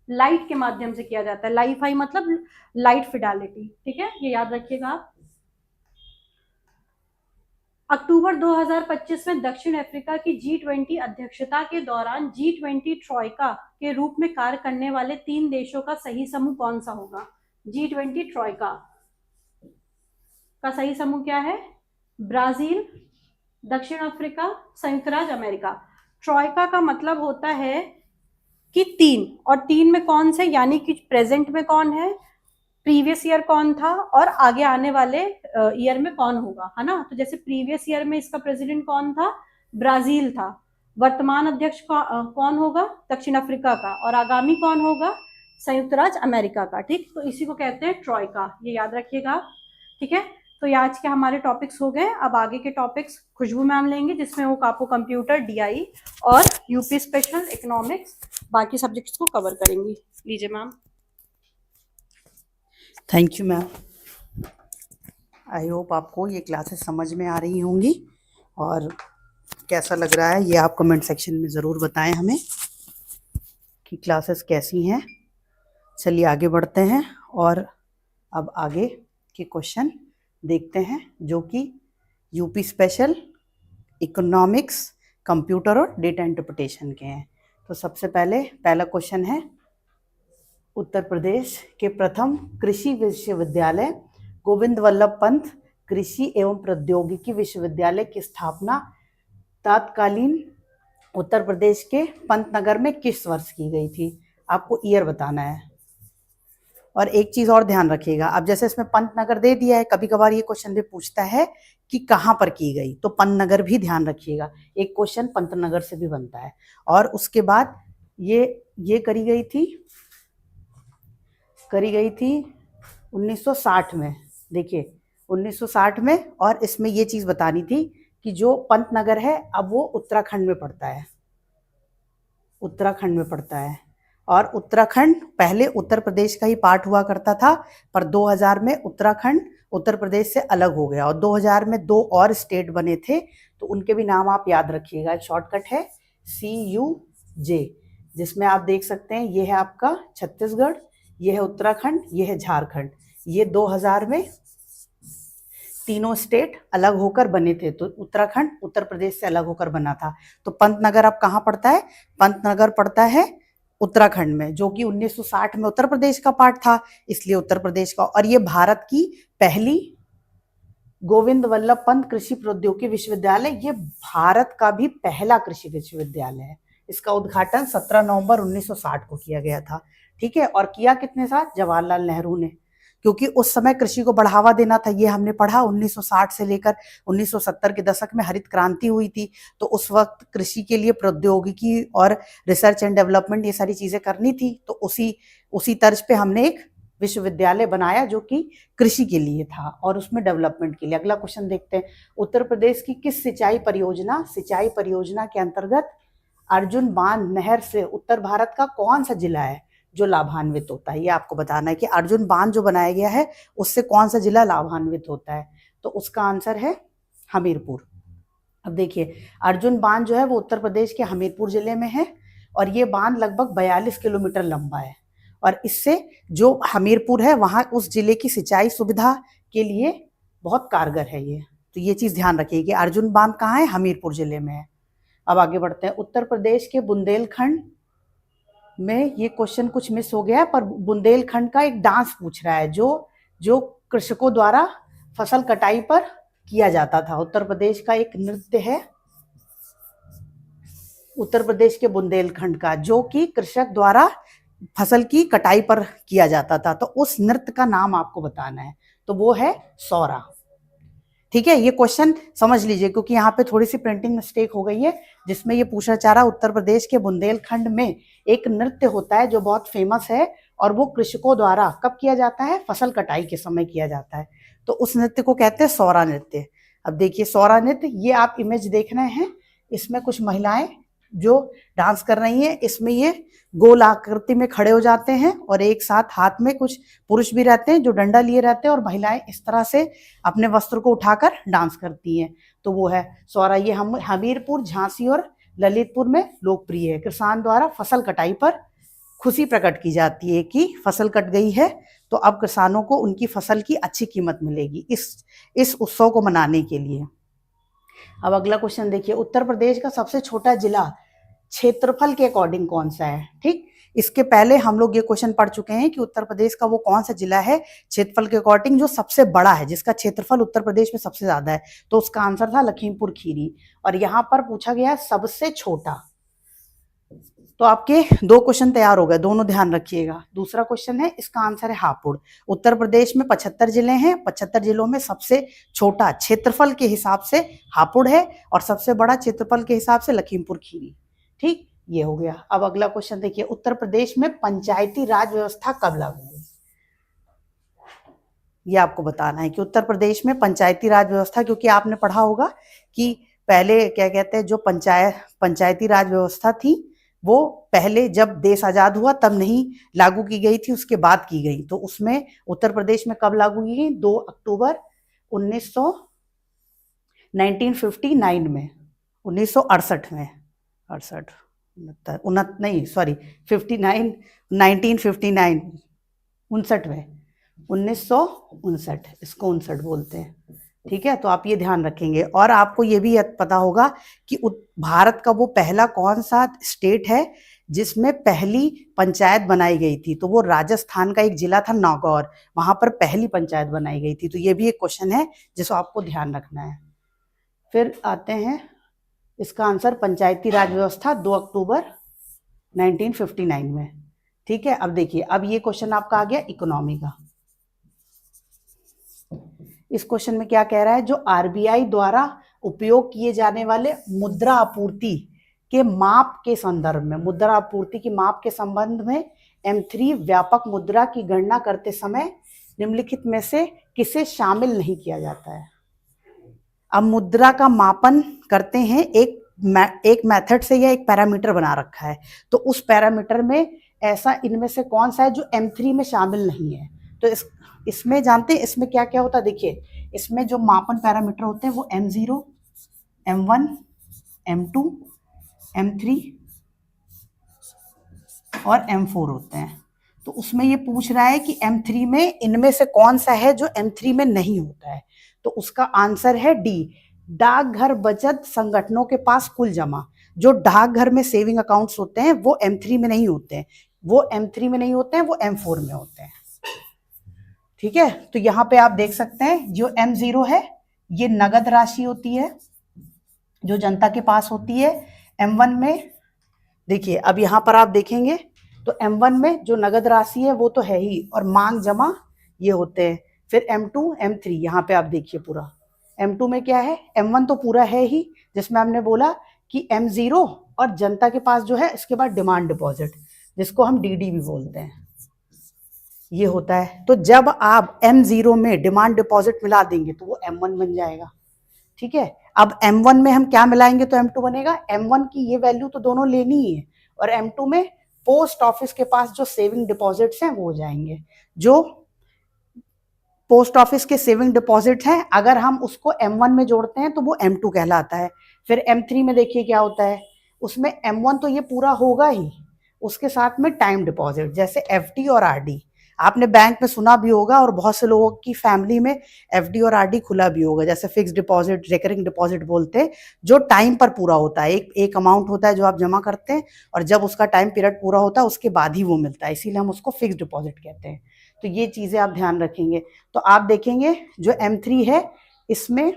लाइट के माध्यम से किया जाता है। लाइफाई मतलब लाइट फिडेलिटी। ठीक है, ये याद रखिएगा आप। अक्टूबर 2025 में दक्षिण अफ्रीका की G20 अध्यक्षता के दौरान G20 ट्रॉयका के रूप में कार्य करने वाले 3 देशों का सही समूह कौन सा होगा? G20 ट्रॉयका का सही समूह क्या है? ब्राजील, दक्षिण अफ्रीका, संयुक्त राज्य अमेरिका। ट्रॉयका का मतलब होता है कि 3, और 3 में कौन से, यानी कि प्रेजेंट में कौन है, प्रीवियस ईयर कौन था, और आगे आने वाले ईयर में कौन होगा, है ना? तो जैसे प्रीवियस ईयर में इसका प्रेसिडेंट कौन था? ब्राजील था। वर्तमान अध्यक्ष कौन होगा? दक्षिण अफ्रीका का। और आगामी कौन होगा? संयुक्त राज्य अमेरिका का। ठीक, तो इसी को कहते हैं ट्रॉयका, ये याद रखिएगा। ठीक है, तो ये आज के हमारे टॉपिक्स हो गए। अब आगे के टॉपिक्स खुशबू मैम लेंगे, जिसमें वो आपको कंप्यूटर, डीआई और यूपी स्पेशल, इकोनॉमिक्स, बाकी सब्जेक्ट्स को कवर करेंगी। लीजिए ma'am. Thank you ma'am. I hope आपको ये क्लासेस समझ में आ रही होंगी, और कैसा लग रहा है ये आप कमेंट सेक्शन में ज़रूर बताएं हमें कि क्लासेस कैसी हैं। चलिए आगे बढ़ते हैं और अब आगे के क्वेश्चन देखते हैं, जो कि यूपी स्पेशल, इकोनॉमिक्स, कंप्यूटर और डेटा इंटरप्रिटेशन के हैं। तो सबसे पहला क्वेश्चन है, उत्तर प्रदेश के प्रथम कृषि विश्वविद्यालय गोविंद वल्लभ पंत कृषि एवं प्रौद्योगिकी विश्वविद्यालय की स्थापना तत्कालीन उत्तर प्रदेश के पंतनगर में किस वर्ष की गई थी? आपको ईयर बताना है। और एक चीज़ और ध्यान रखिएगा, अब जैसे इसमें पंतनगर दे दिया है, कभी कभार ये क्वेश्चन भी पूछता है कि कहाँ पर की गई, तो पंतनगर भी ध्यान रखिएगा। एक क्वेश्चन पंतनगर से भी बनता है। और उसके बाद ये करी गई थी 1960 में। देखिए 1960 में, और इसमें ये चीज़ बतानी थी कि जो पंतनगर है अब वो उत्तराखंड में पड़ता है। और उत्तराखंड पहले उत्तर प्रदेश का ही पार्ट हुआ करता था, पर 2000 में उत्तराखंड उत्तर प्रदेश से अलग हो गया, और 2000 में 2 और स्टेट बने थे, तो उनके भी नाम आप याद रखिएगा। एक शॉर्टकट है CUJ, जिसमें आप देख सकते हैं ये है आपका छत्तीसगढ़, ये है उत्तराखंड, ये है झारखंड। ये 2000 में तीनों स्टेट अलग होकर बने थे, तो उत्तराखंड उत्तर प्रदेश से अलग होकर बना था। तो पंतनगर अब कहाँ पड़ता है? पंतनगर पड़ता है उत्तराखंड में, जो कि 1960 में उत्तर प्रदेश का पार्ट था, इसलिए उत्तर प्रदेश का। और ये भारत की पहली गोविंद वल्लभ पंत कृषि प्रौद्योगिकी विश्वविद्यालय, ये भारत का भी पहला कृषि विश्वविद्यालय है। इसका उद्घाटन 17 नवंबर 1960 को किया गया था। ठीक है, और किया कितने साथ? जवाहरलाल नेहरू ने, क्योंकि उस समय कृषि को बढ़ावा देना था। ये हमने पढ़ा 1960 से लेकर 1970 के दशक में हरित क्रांति हुई थी, तो उस वक्त कृषि के लिए प्रौद्योगिकी और रिसर्च एंड डेवलपमेंट ये सारी चीजें करनी थी। तो उसी तर्ज पे हमने एक विश्वविद्यालय बनाया जो कि कृषि के लिए था और उसमें डेवलपमेंट के लिए। अगला क्वेश्चन देखते हैं, उत्तर प्रदेश की किस सिंचाई परियोजना के अंतर्गत अर्जुन बांध नहर से उत्तर भारत का कौन सा जिला है? जो लाभान्वित होता है। ये आपको बताना है कि अर्जुन बांध जो बनाया गया है उससे कौन सा जिला लाभान्वित होता है। तो उसका आंसर है हमीरपुर। अब देखिए, अर्जुन बांध जो है वो उत्तर प्रदेश के हमीरपुर जिले में है और ये बांध लगभग 42 किलोमीटर लंबा है और इससे जो हमीरपुर है वहाँ उस जिले की सिंचाई सुविधा के लिए बहुत कारगर है ये। तो ये चीज़ ध्यान रखिए कि अर्जुन बांध कहाँ है, हमीरपुर जिले में है। अब आगे बढ़ते हैं। उत्तर प्रदेश के बुंदेलखंड में ये क्वेश्चन कुछ मिस हो गया है, पर बुंदेलखंड का एक डांस पूछ रहा है जो कृषकों द्वारा फसल कटाई पर किया जाता था। उत्तर प्रदेश का एक नृत्य है, उत्तर प्रदेश के बुंदेलखंड का, जो कि कृषक द्वारा फसल की कटाई पर किया जाता था। तो उस नृत्य का नाम आपको बताना है, तो वो है सौरा। ठीक है, ये क्वेश्चन समझ लीजिए क्योंकि यहाँ पे थोड़ी सी प्रिंटिंग मिस्टेक हो गई है, जिसमें ये पूछना चाह रहा उत्तर प्रदेश के बुंदेलखंड में एक नृत्य होता है जो बहुत फेमस है और वो कृषकों द्वारा कब किया जाता है, फसल कटाई के समय किया जाता है। तो उस नृत्य को कहते हैं सौरा नृत्य। अब देखिए सौरा नृत्य, ये आप इमेज देख रहे हैं, इसमें कुछ महिलाएं जो डांस कर रही हैं, इसमें ये गोल आकृति में खड़े हो जाते हैं और एक साथ हाथ में कुछ पुरुष भी रहते हैं जो डंडा लिए रहते हैं और महिलाएं इस तरह से अपने वस्त्र को उठाकर डांस करती हैं। तो वो है सौरा। ये हम हमीरपुर, झांसी और ललितपुर में लोकप्रिय है। किसान द्वारा फसल कटाई पर खुशी प्रकट की जाती है कि फसल कट गई है तो अब किसानों को उनकी फसल की अच्छी कीमत मिलेगी, इस उत्सव को मनाने के लिए। अब अगला क्वेश्चन देखिए, उत्तर प्रदेश का सबसे छोटा जिला क्षेत्रफल के अकॉर्डिंग कौन सा है। ठीक, इसके पहले हम लोग ये क्वेश्चन पढ़ चुके हैं कि उत्तर प्रदेश का वो कौन सा जिला है क्षेत्रफल के अकॉर्डिंग जो सबसे बड़ा है, जिसका क्षेत्रफल उत्तर प्रदेश में सबसे ज्यादा है। तो उसका आंसर था लखीमपुर खीरी। और यहाँ पर पूछा गया सबसे छोटा। तो आपके दो क्वेश्चन तैयार हो गए, दोनों ध्यान रखिएगा। दूसरा क्वेश्चन है, इसका आंसर है हापुड़। उत्तर प्रदेश में 75 जिले हैं, 75 जिलों में सबसे छोटा क्षेत्रफल के हिसाब से हापुड़ है और सबसे बड़ा क्षेत्रफल के हिसाब से लखीमपुर खीरी। ठीक, ये हो गया। अब अगला क्वेश्चन देखिए, उत्तर प्रदेश में पंचायती राज व्यवस्था कब लागू हुई। ये आपको बताना है कि उत्तर प्रदेश में पंचायती राज व्यवस्था, क्योंकि आपने पढ़ा होगा कि पहले क्या कहते हैं, जो पंचायती राज व्यवस्था थी वो पहले जब देश आजाद हुआ तब नहीं लागू की गई थी, उसके बाद की गई। तो उसमें उत्तर प्रदेश में कब लागू की गई, 2 अक्टूबर 1959 में, 1968 में, 68 नहीं सॉरी 59 1959 59 में, 1959, इसको 59 बोलते हैं। ठीक है, तो आप ये ध्यान रखेंगे। और आपको ये भी पता होगा कि भारत का वो पहला कौन सा स्टेट है जिसमें पहली पंचायत बनाई गई थी। तो वो राजस्थान का एक जिला था नागौर, वहां पर पहली पंचायत बनाई गई थी। तो ये भी एक क्वेश्चन है जिसको आपको ध्यान रखना है। फिर आते हैं, इसका आंसर पंचायती राज व्यवस्था 2 अक्टूबर 1959 में। ठीक है, अब देखिए, अब ये क्वेश्चन आपका आ गया इकोनॉमी का। इस क्वेश्चन में क्या कह रहा है, जो आरबीआई द्वारा उपयोग किए जाने वाले मुद्रा आपूर्ति के माप के संदर्भ में, मुद्रा आपूर्ति की माप के संबंध में M3 व्यापक मुद्रा की गणना करते समय निम्नलिखित में से किसे शामिल नहीं किया जाता है। अब मुद्रा का मापन करते हैं एक मेथड से या एक पैरामीटर बना रखा है, तो उस पैरामीटर में ऐसा इनमें से कौन सा है जो M3 में शामिल नहीं है। तो इसमें जानते हैं इसमें क्या क्या होता है। देखिए, इसमें जो मापन पैरामीटर होते हैं वो M0, M1, M2, M3 और M4 होते हैं। तो उसमें ये पूछ रहा है कि M3 में इनमें से कौन सा है जो M3 में नहीं होता है। तो उसका आंसर है डी, डाकघर बचत संगठनों के पास कुल जमा। जो डाकघर में सेविंग अकाउंट्स होते हैं वो M3 में नहीं होते हैं, वो M3 में नहीं होते हैं, वो M4 में होते हैं। ठीक है, तो यहाँ पे आप देख सकते हैं जो M0 है ये नगद राशि होती है जो जनता के पास होती है। M1 में देखिए, अब यहाँ पर आप देखेंगे तो M1 में जो नगद राशि है वो तो है ही, और मांग जमा ये होते हैं। फिर M2, M3 यहाँ पे आप देखिए पूरा। M2 में क्या है, M1 तो पूरा है ही जिसमें हमने बोला कि M0 और जनता के पास जो है, इसके बाद डिमांड डिपॉजिट जिसको हम DD भी बोलते हैं, ये होता है। तो जब आप M0 में डिमांड डिपॉजिट मिला देंगे तो वो M1 बन जाएगा। ठीक है, अब M1 में हम क्या मिलाएंगे तो M2 बनेगा। M1 की ये वैल्यू तो दोनों लेनी ही है और M2 में पोस्ट ऑफिस के पास जो सेविंग डिपॉजिट्स हैं वो हो जाएंगे। जो पोस्ट ऑफिस के सेविंग डिपॉजिट हैं, अगर हम उसको M1 में जोड़ते हैं तो वो M2 कहलाता है। फिर M3 में देखिए क्या होता है, उसमें M1 तो ये पूरा होगा ही, उसके साथ में टाइम डिपॉजिट जैसे FD और RD। आपने बैंक में सुना भी होगा और बहुत से लोगों की फैमिली में FD और RD खुला भी होगा, जैसे फिक्स डिपॉजिट, रिकरिंग डिपॉजिट बोलते हैं, जो टाइम पर पूरा होता है। एक अमाउंट होता है जो आप जमा करते हैं और जब उसका टाइम पीरियड पूरा होता है उसके बाद ही वो मिलता है, इसीलिए हम उसको फिक्स डिपॉजिट कहते हैं। तो ये चीजें आप ध्यान रखेंगे। तो आप देखेंगे जो M3 है, इसमें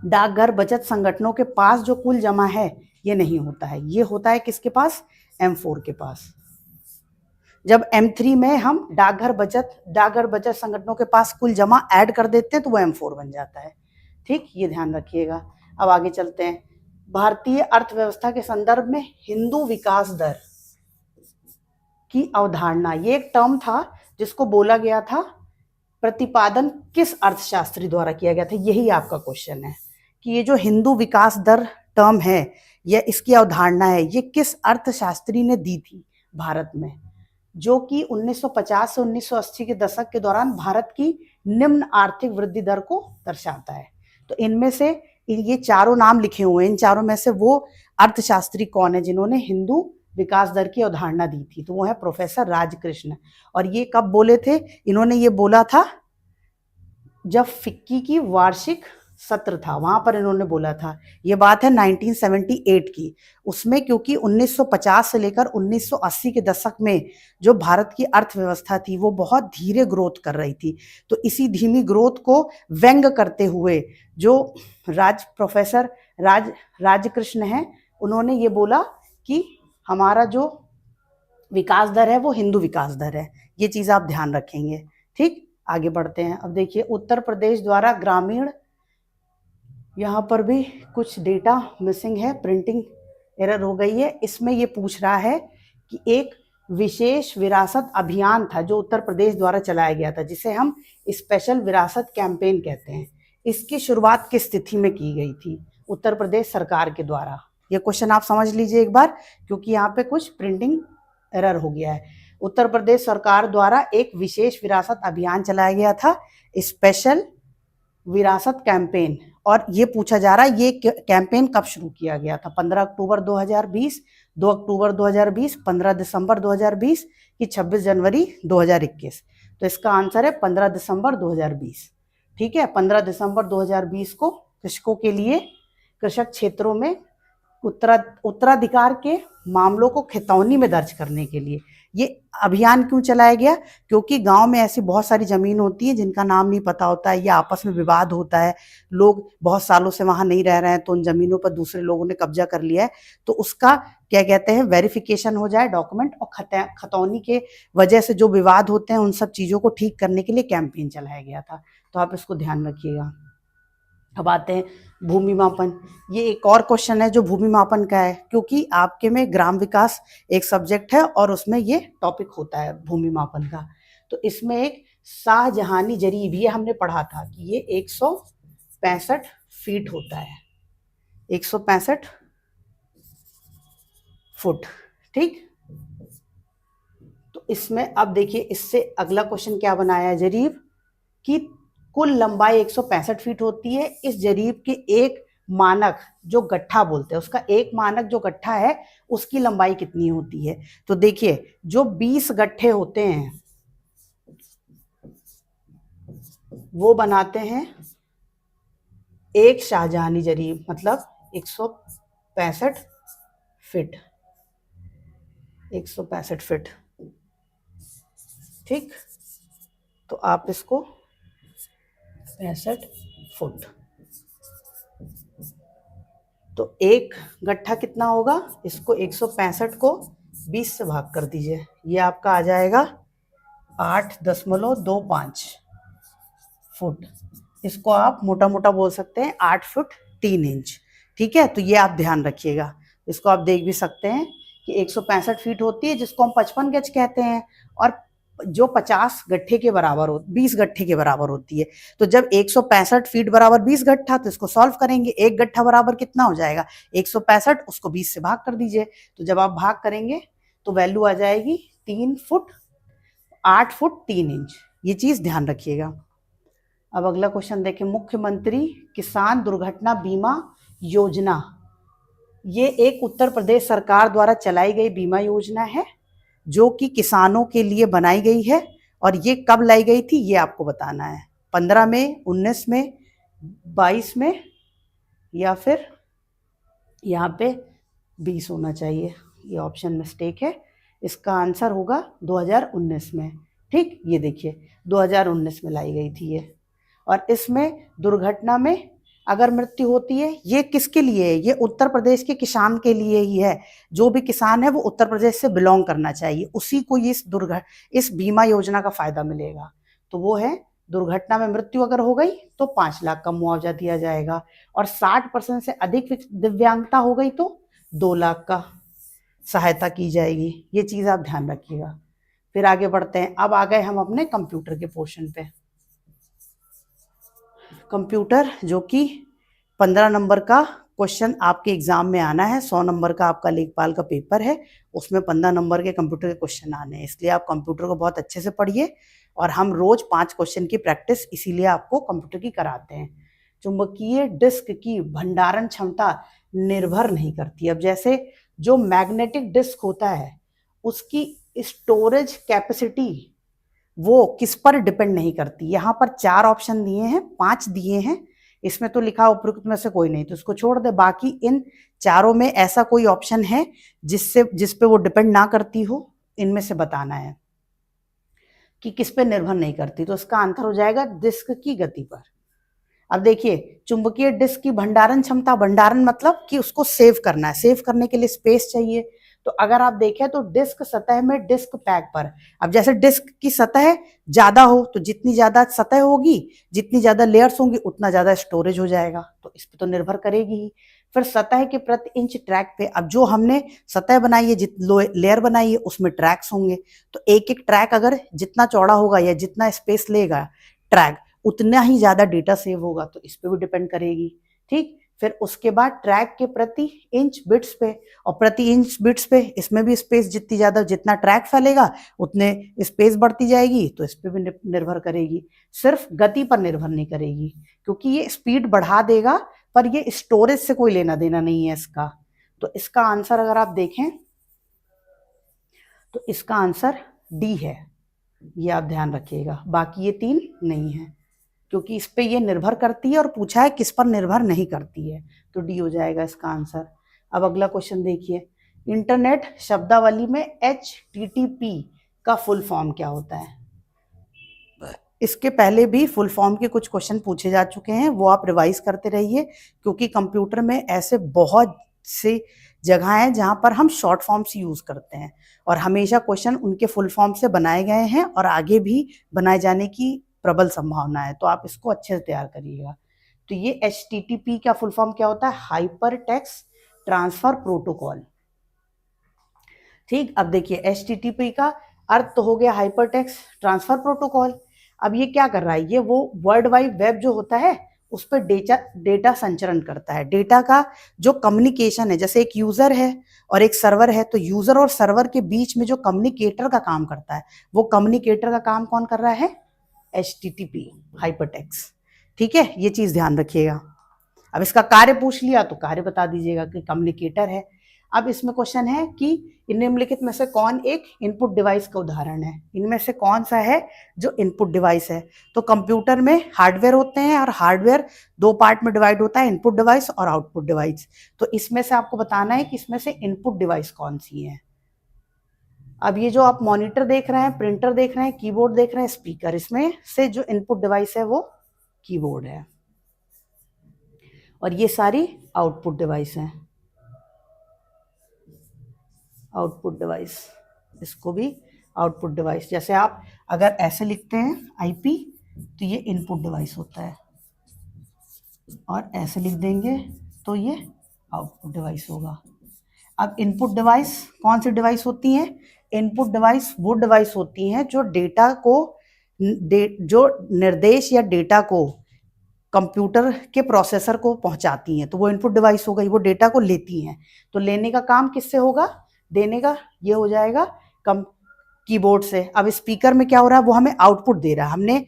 डाकघर बचत संगठनों के पास जो कुल जमा है ये नहीं होता है, ये होता है किसके पास, M4 के पास। जब M3 में हम डाकघर बचत संगठनों के पास कुल जमा ऐड कर देते हैं तो वो M4 बन जाता है। ठीक, ये ध्यान रखिएगा। अब आगे चलते हैं। भारतीय अर्थव्यवस्था के संदर्भ में हिंदू विकास दर की अवधारणा, ये एक टर्म था जिसको बोला गया था, प्रतिपादन किस अर्थशास्त्री द्वारा किया गया था, यही आपका क्वेश्चन है कि ये जो हिंदू विकास दर टर्म है, यह इसकी अवधारणा है, ये किस अर्थशास्त्री ने दी थी भारत में, जो कि 1950 से 1980 के दशक के दौरान भारत की निम्न आर्थिक वृद्धि दर को दर्शाता है। तो इनमें से ये चारों नाम लिखे हुए हैं, इन चारों में से वो अर्थशास्त्री कौन है जिन्होंने हिंदू विकास दर की अवधारणा दी थी, तो वो है प्रोफेसर राजकृष्ण। और ये कब बोले थे, इन्होंने ये बोला था जब फिक्की की वार्षिक सत्र था, वहां पर इन्होंने बोला था। ये बात है 1978 की। उसमें क्योंकि 1950 से लेकर 1980 के दशक में जो भारत की अर्थव्यवस्था थी वो बहुत धीरे ग्रोथ कर रही थी, तो इसी धीमी ग्रोथ को व्यंग करते हुए जो प्रोफेसर राजकृष्ण हैं, उन्होंने ये बोला कि हमारा जो विकास दर है वो हिंदू विकास दर है। ये चीज आप ध्यान रखेंगे। ठीक, आगे बढ़ते हैं। अब देखिए उत्तर प्रदेश द्वारा ग्रामीण, यहाँ पर भी कुछ डेटा मिसिंग है, प्रिंटिंग एरर हो गई है। इसमें ये पूछ रहा है कि एक विशेष विरासत अभियान था जो उत्तर प्रदेश द्वारा चलाया गया था, जिसे हम स्पेशल विरासत कैंपेन कहते हैं। इसकी शुरुआत किस तिथि में की गई थी उत्तर प्रदेश सरकार के द्वारा? ये क्वेश्चन आप समझ लीजिए एक बार, क्योंकि यहाँ पे कुछ प्रिंटिंग एरर हो गया है। उत्तर प्रदेश सरकार द्वारा एक विशेष विरासत अभियान चलाया गया था, स्पेशल विरासत कैंपेन। और ये पूछा जा रहा है ये कैंपेन कब शुरू किया गया था, 15 अक्टूबर 2020, 2 अक्टूबर 2020, 15 दिसंबर 2020 कि 26 जनवरी 2021? तो इसका आंसर है 15 दिसंबर 2020। ठीक है, 15 दिसंबर 2020 को कृषकों के लिए कृषक क्षेत्रों में उत्तराधिकार के मामलों को खितौनी में दर्ज करने के लिए ये अभियान क्यों चलाया गया? क्योंकि गांव में ऐसी बहुत सारी जमीन होती है जिनका नाम नहीं पता होता है या आपस में विवाद होता है, लोग बहुत सालों से वहां नहीं रह रहे हैं तो उन जमीनों पर दूसरे लोगों ने कब्जा कर लिया है, तो उसका क्या कहते हैं वेरिफिकेशन हो जाए डॉक्यूमेंट, और खतौनी के वजह से जो विवाद होते हैं उन सब चीजों को ठीक करने के लिए कैंपेन चलाया गया था। तो आप इसको ध्यान रखिएगा। अब आते हैं भूमि मापन। ये एक और क्वेश्चन है जो भूमि मापन का है, क्योंकि आपके में ग्राम विकास एक सब्जेक्ट है और उसमें ये टॉपिक होता है भूमि मापन का। तो इसमें एक शाहजहानी जरीब, ये हमने पढ़ा था कि ये 165 फीट होता है, 165 फुट। ठीक, तो इसमें अब देखिए इससे अगला क्वेश्चन क्या बनाया है, जरीब की कुल लंबाई 165 फीट होती है। इस जरीब के एक मानक जो गट्ठा बोलते हैं, उसका एक मानक जो गट्ठा है उसकी लंबाई कितनी होती है? तो देखिए जो 20 गट्ठे होते हैं वो बनाते हैं एक शाहजहानी जरीब, मतलब 165 फीट, 165 फीट। ठीक, तो आप इसको 65 फुट, तो एक गट्ठा कितना होगा? इसको 165 को 20 से भाग कर दीजिए, ये आपका आ जाएगा 8.25 फुट। इसको आप मोटा मोटा बोल सकते हैं 8 फुट 3 इंच। ठीक है, तो ये आप ध्यान रखिएगा। इसको आप देख भी सकते हैं कि 165 फीट होती है, जिसको हम 55 गज कहते हैं, और जो 50 गट्ठे के बराबर 20 गट्ठे के बराबर होती है। तो जब 165 फीट बराबर 20 गट्ठा, तो इसको सॉल्व करेंगे, एक गट्ठा बराबर कितना हो जाएगा? 165, उसको 20 से भाग कर दीजिए। तो जब आप भाग करेंगे तो वैल्यू आ जाएगी 3 फुट 8 फुट 3 इंच। ये चीज ध्यान रखिएगा। अब अगला क्वेश्चन देखें, मुख्यमंत्री किसान दुर्घटना बीमा योजना, ये एक उत्तर प्रदेश सरकार द्वारा चलाई गई बीमा योजना है जो कि किसानों के लिए बनाई गई है। और ये कब लाई गई थी ये आपको बताना है, 15 में, 19 में, 22 में, या फिर यहाँ पे 20 होना चाहिए। ये ऑप्शन मिस्टेक है, इसका आंसर होगा 2019 में। ठीक, ये देखिए 2019 में लाई गई थी ये। और इसमें दुर्घटना में अगर मृत्यु होती है, ये किसके लिए है? ये उत्तर प्रदेश के किसान के लिए ही है। जो भी किसान है वो उत्तर प्रदेश से बिलोंग करना चाहिए, उसी को इस बीमा योजना का फायदा मिलेगा। तो वो है, दुर्घटना में मृत्यु अगर हो गई तो 5 लाख का मुआवजा दिया जाएगा, और 60% से अधिक दिव्यांगता हो गई तो 2 लाख का सहायता की जाएगी। ये चीज आप ध्यान रखिएगा। फिर आगे बढ़ते हैं। अब आ गए हम अपने कंप्यूटर के पोर्शन पे। कंप्यूटर जो कि 15 नंबर का क्वेश्चन आपके एग्जाम में आना है। 100 नंबर का आपका लेखपाल का पेपर है, उसमें 15 नंबर के कंप्यूटर के क्वेश्चन आने हैं। इसलिए आप कंप्यूटर को बहुत अच्छे से पढ़िए, और हम रोज 5 क्वेश्चन की प्रैक्टिस इसीलिए आपको कंप्यूटर की कराते हैं। चुंबकीय डिस्क की भंडारण क्षमता निर्भर नहीं करती। अब जैसे जो मैग्नेटिक डिस्क होता है उसकी स्टोरेज कैपेसिटी वो किस पर डिपेंड नहीं करती। यहाँ पर 4 ऑप्शन दिए हैं, 5 दिए हैं, इसमें तो लिखा उपयुक्त में से कोई नहीं, तो इसको छोड़ दे। बाकी इन चारों में ऐसा कोई ऑप्शन है जिस पे वो डिपेंड ना करती हो, इनमें से बताना है कि किस पे निर्भर नहीं करती। तो इसका आंसर हो जाएगा डिस्क की गति पर। अब देखिए, चुंबकीय डिस्क की भंडारण क्षमता, भंडारण मतलब कि उसको सेव करना है, सेव करने के लिए स्पेस चाहिए। तो अगर आप देखें तो डिस्क सतह में डिस्क पैक पर, अब जैसे डिस्क की सतह ज्यादा हो तो जितनी ज्यादा सतह होगी, जितनी ज्यादा लेयर्स होंगी, उतना ज्यादा स्टोरेज हो जाएगा, तो इस पर तो निर्भर करेगी ही। फिर सतह के प्रति इंच ट्रैक पे, अब जो हमने सतह बनाई है, लेयर बनाई है, उसमें ट्रैक्स होंगे, तो एक एक ट्रैक अगर जितना चौड़ा होगा या जितना स्पेस लेगा ट्रैक, उतना ही ज्यादा डेटा सेव होगा, तो इस पे भी डिपेंड करेगी। ठीक, फिर उसके बाद ट्रैक के प्रति इंच बिट्स पे, और प्रति इंच बिट्स पे इसमें भी स्पेस जितनी ज्यादा, जितना ट्रैक फैलेगा उतने स्पेस बढ़ती जाएगी, तो इस पे भी निर्भर करेगी। सिर्फ गति पर निर्भर नहीं करेगी, क्योंकि ये स्पीड बढ़ा देगा पर ये स्टोरेज से कोई लेना देना नहीं है इसका। तो इसका आंसर अगर आप देखें तो इसका आंसर डी है, ये आप ध्यान रखिएगा। बाकी ये 3 नहीं है, क्योंकि इस पे ये निर्भर करती है, और पूछा है किस पर निर्भर नहीं करती है, तो डी हो जाएगा इसका आंसर। अब अगला क्वेश्चन देखिए, इंटरनेट शब्दावली में HTTP का फुल फॉर्म क्या होता है? इसके पहले भी फुल फॉर्म के कुछ क्वेश्चन पूछे जा चुके हैं, वो आप रिवाइज करते रहिए, क्योंकि कंप्यूटर में ऐसे बहुत से जगह है जहां पर हम शॉर्ट फॉर्म्स यूज करते हैं, और हमेशा क्वेश्चन उनके फुल फॉर्म से बनाए गए हैं और आगे भी बनाए जाने की प्रबल संभावना है, तो आप इसको अच्छे से तैयार करिएगा। तो ये HTTP का फुल फॉर्म क्या होता है? Hyper text transfer protocol. ठीक, अब देखिए HTTP का अर्थ तो हो गया हाइपर टेक्स्ट ट्रांसफर प्रोटोकॉल। अब ये क्या कर रहा है? ये वो वर्ल्ड वाइड वेब जो होता है उस पर डेटा संचरण करता है। डेटा का जो कम्युनिकेशन है, जैसे एक यूजर है और एक सर्वर है, तो यूजर और सर्वर के बीच में जो कम्युनिकेटर का काम करता है, वो कम्युनिकेटर का काम कौन कर रहा है? HTTP, hypertext. ठीक है, ये चीज ध्यान रखिएगा। अब इसका कार्य पूछ लिया तो कार्य बता दीजिएगा कि कम्युनिकेटर है। अब इसमें क्वेश्चन है कि निम्नलिखित में से कौन एक इनपुट डिवाइस का उदाहरण है? इनमें से कौन सा है जो इनपुट डिवाइस है? तो कंप्यूटर में हार्डवेयर होते हैं, और हार्डवेयर 2 पार्ट में डिवाइड होता है, इनपुट डिवाइस और आउटपुट डिवाइस। तो इसमें से आपको बताना है कि इसमें से इनपुट डिवाइस कौन सी है। अब ये जो आप मॉनिटर देख रहे हैं, प्रिंटर देख रहे हैं, कीबोर्ड देख रहे हैं, स्पीकर, इसमें से जो इनपुट डिवाइस है वो कीबोर्ड है, और ये सारी आउटपुट डिवाइस हैं। आउटपुट डिवाइस, इसको भी आउटपुट डिवाइस, जैसे आप अगर ऐसे लिखते हैं IP, तो ये इनपुट डिवाइस होता है, और ऐसे लिख देंगे तो ये आउटपुट डिवाइस होगा। अब इनपुट डिवाइस कौन सी डिवाइस होती हैं? इनपुट डिवाइस वो डिवाइस होती हैं जो डेटा को जो निर्देश या डेटा को कंप्यूटर के प्रोसेसर को पहुंचाती हैं, तो वो इनपुट डिवाइस हो गई, वो डेटा को लेती हैं। तो लेने का काम किससे होगा? देने का, ये हो जाएगा कम कीबोर्ड से। अब स्पीकर में क्या हो रहा है, वो हमें आउटपुट दे रहा है। हमने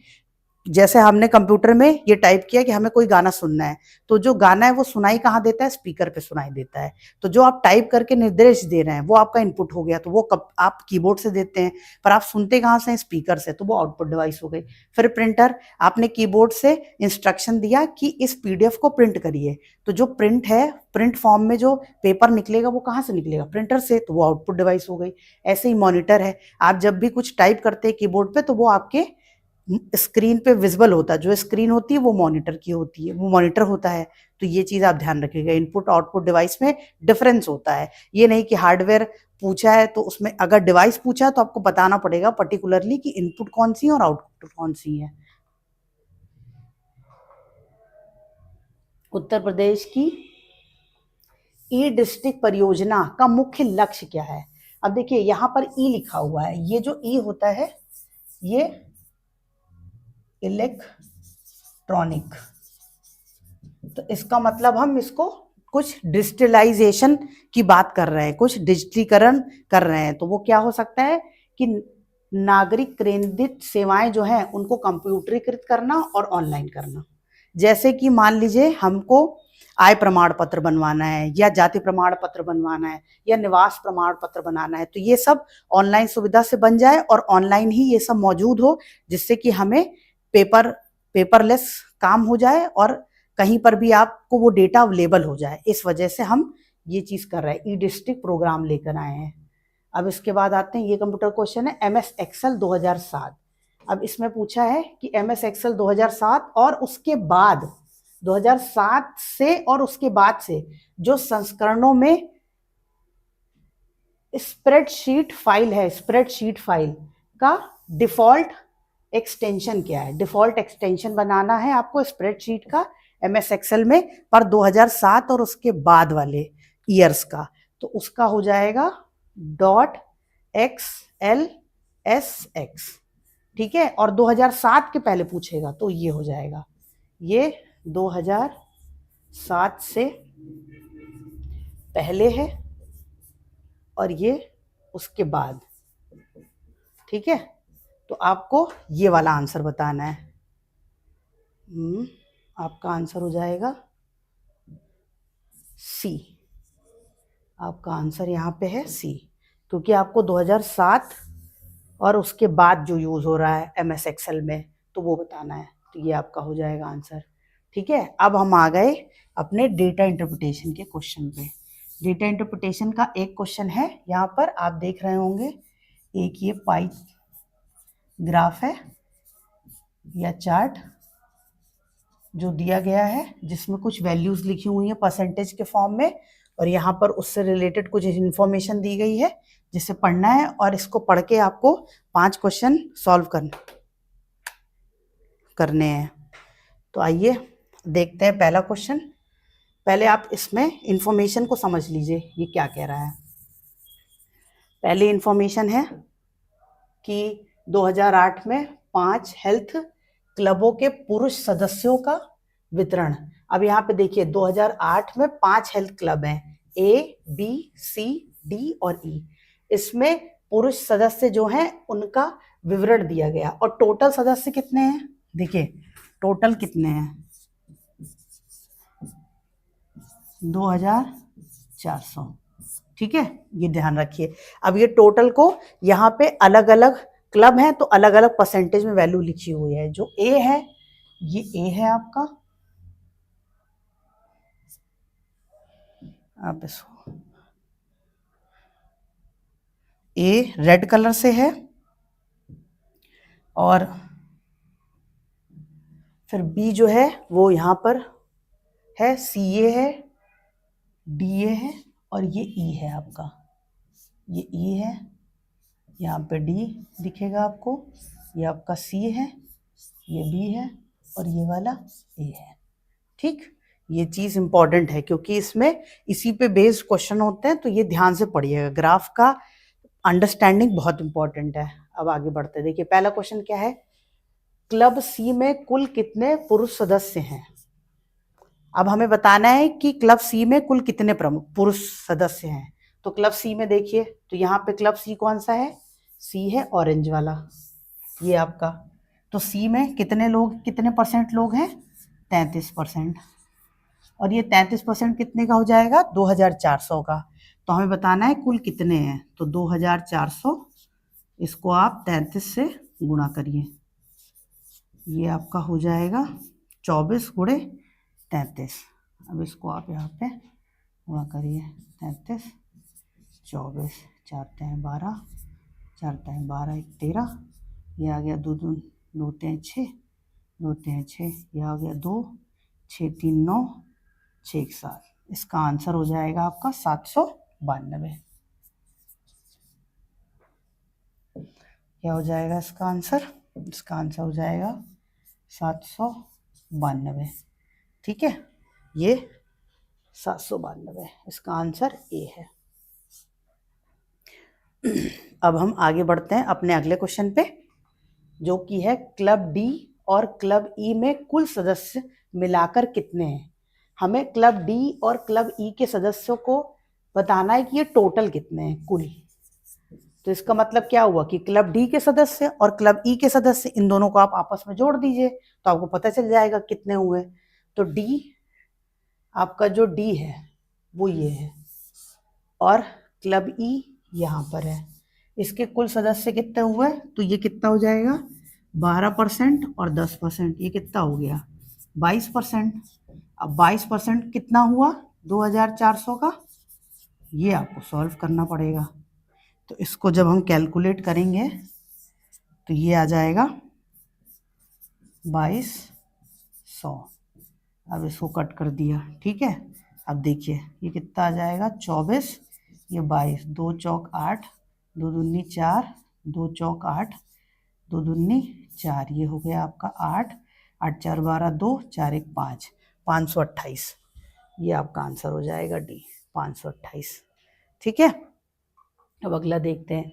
जैसे हमने कंप्यूटर में ये टाइप किया कि हमें कोई गाना सुनना है, तो जो गाना है वो सुनाई कहाँ देता है, स्पीकर पे सुनाई देता है। तो जो आप टाइप करके निर्देश दे रहे हैं वो आपका इनपुट हो गया, तो वो कब आप कीबोर्ड से देते हैं, पर आप सुनते कहाँ से हैं, स्पीकर से, तो वो आउटपुट डिवाइस हो गई। फिर प्रिंटर, आपने कीबोर्ड से इंस्ट्रक्शन दिया कि इस पीडीएफ को प्रिंट करिए, तो जो प्रिंट है, प्रिंट फॉर्म में जो पेपर निकलेगा वो कहाँ से निकलेगा, प्रिंटर से, तो वो आउटपुट डिवाइस हो गई। ऐसे ही मॉनिटर है, आप जब भी कुछ टाइप करते हैं कीबोर्ड पे तो वो आपके स्क्रीन पे विजिबल होता है, जो स्क्रीन होती है वो मॉनिटर की होती है, वो मॉनिटर होता है। तो ये चीज आप ध्यान रखिएगा, इनपुट आउटपुट डिवाइस में डिफरेंस होता है। ये नहीं कि हार्डवेयर पूछा है तो उसमें अगर डिवाइस पूछा है तो आपको बताना पड़ेगा पर्टिकुलरली कि इनपुट कौन सी है और आउटपुट कौन सी है। उत्तर प्रदेश की ई डिस्ट्रिक्ट परियोजना का मुख्य लक्ष्य क्या है। अब देखिए यहाँ पर ई लिखा हुआ है, ये जो ई होता है ये इलेक्ट्रॉनिक, तो इसका मतलब हम इसको कुछ डिजिटलाइजेशन की बात कर रहे हैं, कुछ डिजिटलीकरण कर रहे हैं। तो वो क्या हो सकता है कि नागरिक केंद्रित सेवाएं जो हैं उनको कंप्यूटरीकृत करना और ऑनलाइन करना। जैसे कि मान लीजिए हमको आय प्रमाण पत्र बनवाना है, या जाति प्रमाण पत्र बनवाना है, या निवास प्रमाण पत्र बनाना है, तो ये सब ऑनलाइन सुविधा से बन जाए और ऑनलाइन ही ये सब मौजूद हो, जिससे कि हमें पेपरलेस काम हो जाए और कहीं पर भी आपको वो डेटा अवेलेबल हो जाए। इस वजह से हम ये चीज कर रहे हैं, ई डिस्ट्रिक्ट प्रोग्राम लेकर आए हैं। अब इसके बाद आते हैं, ये कंप्यूटर क्वेश्चन है MS एक्सेल 2007। अब इसमें पूछा है कि MS एक्सेल 2007 और उसके बाद 2007 से और उसके बाद से जो संस्करणों में स्प्रेडशीट फाइल है, स्प्रेडशीट फाइल का डिफॉल्ट एक्सटेंशन क्या है। डिफॉल्ट एक्सटेंशन बनाना है आपको स्प्रेडशीट का MS एक्सेल में, पर 2007 और उसके बाद वाले ईयर्स का, तो उसका हो जाएगा .xlsx, ठीक है। और 2007 के पहले पूछेगा तो ये हो जाएगा, ये 2007 से पहले है और ये उसके बाद, ठीक है। तो आपको ये वाला आंसर बताना है। आपका आंसर हो जाएगा सी, आपका आंसर यहाँ पे है सी, क्योंकि आपको 2007 और उसके बाद जो यूज हो रहा है MS एक्सेल में तो वो बताना है, तो ये आपका हो जाएगा आंसर, ठीक है। अब हम आ गए अपने डेटा इंटरप्रिटेशन के क्वेश्चन पे। डेटा इंटरप्रिटेशन का एक क्वेश्चन है, यहाँ पर आप देख रहे होंगे, एक ये पाई ग्राफ है या चार्ट जो दिया गया है, जिसमें कुछ वैल्यूज लिखी हुई हैं परसेंटेज के फॉर्म में, और यहाँ पर उससे रिलेटेड कुछ इन्फॉर्मेशन दी गई है जिसे पढ़ना है, और इसको पढ़ के आपको 5 क्वेश्चन सॉल्व करने हैं। तो आइए देखते हैं पहला क्वेश्चन। पहले आप इसमें इंफॉर्मेशन को समझ लीजिए, ये क्या कह रहा है। पहली इंफॉर्मेशन है कि 2008 में 5 हेल्थ क्लबों के पुरुष सदस्यों का वितरण। अब यहाँ पे देखिए 2008 में 5 हेल्थ क्लब हैं, A, B, C, D और E। इसमें पुरुष सदस्य जो हैं उनका विवरण दिया गया, और टोटल सदस्य कितने हैं, देखिए टोटल कितने हैं, 2400, ठीक है, ये ध्यान रखिए। अब ये टोटल को यहाँ पे अलग अलग क्लब हैं तो अलग अलग परसेंटेज में वैल्यू लिखी हुई है। जो A है, ये A है आपका, आप इसको A रेड कलर से है, और फिर B जो है वो यहाँ पर है, CA है, DA है, और ये E है आपका, ये E है, यहाँ पे D दिखेगा आपको, ये आपका C है, ये B है, और ये वाला A है, ठीक। ये चीज़ इंपॉर्टेंट है क्योंकि इसमें इसी पे बेस्ड क्वेश्चन होते हैं, तो ये ध्यान से पढ़िएगा, ग्राफ का अंडरस्टैंडिंग बहुत इंपॉर्टेंट है। अब आगे बढ़ते हैं, देखिए पहला क्वेश्चन क्या है, क्लब सी में कुल कितने पुरुष सदस्य हैं। अब हमें बताना है कि क्लब सी में कुल कितने पुरुष सदस्य हैं। तो क्लब सी में देखिए, तो यहाँ पे क्लब सी कौन सा है, सी है ऑरेंज वाला, ये आपका। तो सी में कितने लोग, कितने परसेंट लोग हैं, 33%। और ये 33% कितने का हो जाएगा, 2400 का। तो हमें बताना है कुल कितने हैं, तो 2400, इसको आप 33 से गुणा करिए, ये आपका हो जाएगा 24 गुणे 33। अब इसको आप यहाँ पे गुणा करिए, 33 24, 4 तें 12, 4 तें 12, 1 13, ये आ गया 2 2 2 तें 6, 2 तें 6, ये आ गया 2, 6 3 9, 6 1 7। इसका आंसर हो जाएगा आपका 792। क्या हो जाएगा इसका आंसर, इसका आंसर हो जाएगा 792। ठीक है, ये 792, इसका आंसर ए है। अब हम आगे बढ़ते हैं अपने अगले क्वेश्चन पे, जो कि है क्लब डी और क्लब ई में कुल सदस्य मिलाकर कितने हैं। हमें क्लब डी और क्लब ई के सदस्यों को बताना है कि ये टोटल कितने हैं कुल। तो इसका मतलब क्या हुआ कि क्लब डी के सदस्य और क्लब ई के सदस्य, इन दोनों को आप आपस में जोड़ दीजिए तो आपको पता चल जाएगा कितने हुए। तो डी, आपका जो डी है वो ये है, और क्लब ई यहाँ पर है। इसके कुल सदस्य कितने हुए, तो ये कितना हो जाएगा, 12% और 10%, ये कितना हो गया, 22%। अब 22% कितना हुआ 2400 का, ये आपको सॉल्व करना पड़ेगा। तो इसको जब हम कैलकुलेट करेंगे तो ये आ जाएगा 2200। अब इसको कट कर दिया, ठीक है। अब देखिए ये कितना आ जाएगा, 24, ये 22, 2 चौक 8, 2 दूनी 4, 2 चौक 8, 2 दूनी 4, ये हो गया आपका 8, 8 4 12, 2 4 1 5, 528। ये आपका आंसर हो जाएगा डी, 528। ठीक है। अब अगला देखते हैं,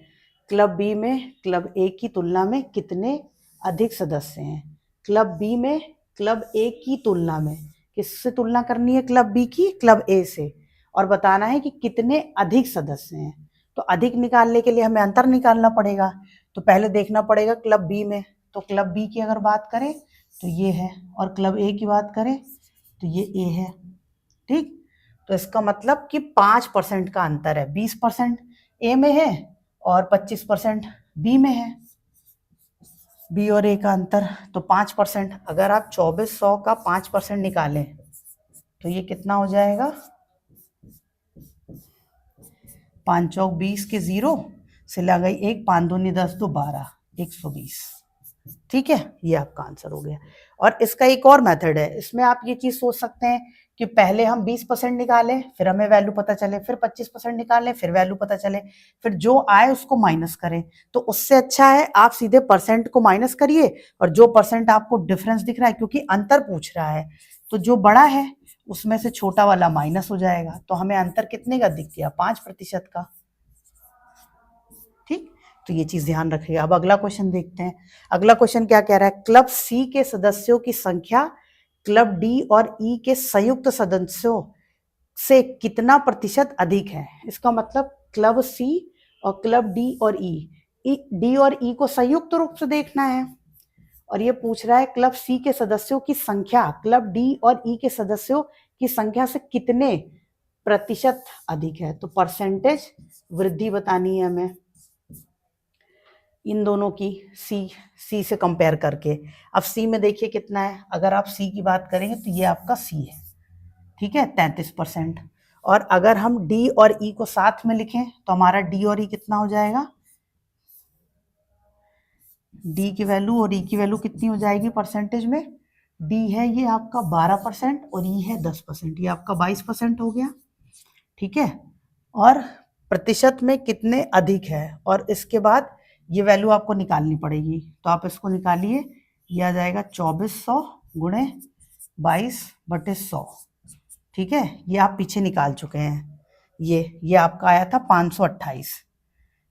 क्लब बी में क्लब ए की तुलना में कितने अधिक सदस्य हैं। क्लब बी में क्लब ए की तुलना में, किससे तुलना करनी है, क्लब बी की क्लब ए से, और बताना है कि कितने अधिक सदस्य हैं। तो अधिक निकालने के लिए हमें अंतर निकालना पड़ेगा। तो पहले देखना पड़ेगा क्लब बी में, तो क्लब बी की अगर बात करें तो ये है, और क्लब ए की बात करें तो ये ए है। ठीक, तो इसका मतलब कि 5% का अंतर है, 20% ए में है और 25% बी में है, बी और ए का अंतर। तो 5%, अगर आप 2400 का 5% निकालें तो ये कितना हो जाएगा, 5 चौक 20 के 0 से लगा 1, 5 दूनी 10, 2 12, 120। ठीक है, ये आपका आंसर हो गया। और इसका एक और मेथड है, इसमें आप ये चीज सोच सकते हैं कि पहले हम 20% निकालें, फिर हमें वैल्यू पता चले, फिर 25% निकालें, फिर वैल्यू पता चले, फिर जो आए उसको माइनस करें। तो उससे अच्छा है आप सीधे परसेंट को माइनस करिए, और जो परसेंट आपको डिफरेंस दिख रहा है, क्योंकि अंतर पूछ रहा है, तो जो बड़ा है उसमें से छोटा वाला माइनस हो जाएगा। तो हमें अंतर कितने का दिख गया, 5% का। ठीक, तो ये चीज ध्यान रखिएगा। अब अगला क्वेश्चन देखते हैं। अगला क्वेश्चन क्या कह रहा है, क्लब सी के सदस्यों की संख्या क्लब डी और ई के संयुक्त सदस्यों से कितना प्रतिशत अधिक है। इसका मतलब क्लब सी और क्लब डी और ई, डी और ई को संयुक्त रूप से देखना है, और ये पूछ रहा है क्लब सी के सदस्यों की संख्या क्लब डी और ई के सदस्यों की संख्या से कितने प्रतिशत अधिक है। तो परसेंटेज वृद्धि बतानी है हमें इन दोनों की, सी से कंपेयर करके। अब सी में देखिए कितना है, अगर आप सी की बात करेंगे तो ये आपका सी है, ठीक है, 33%। और अगर हम डी और ई को साथ में लिखें तो हमारा डी और ई कितना हो जाएगा, डी की वैल्यू और ई की वैल्यू कितनी हो जाएगी परसेंटेज में, डी है ये आपका 12% और ई है 10%, ये आपका 22% हो गया। ठीक है, और प्रतिशत में कितने अधिक है, और इसके बाद ये वैल्यू आपको निकालनी पड़ेगी। तो आप इसको निकालिए, ये आ जाएगा 2400 गुणे 22/100। ठीक है, ये आप पीछे निकाल चुके हैं, ये आपका आया था 528,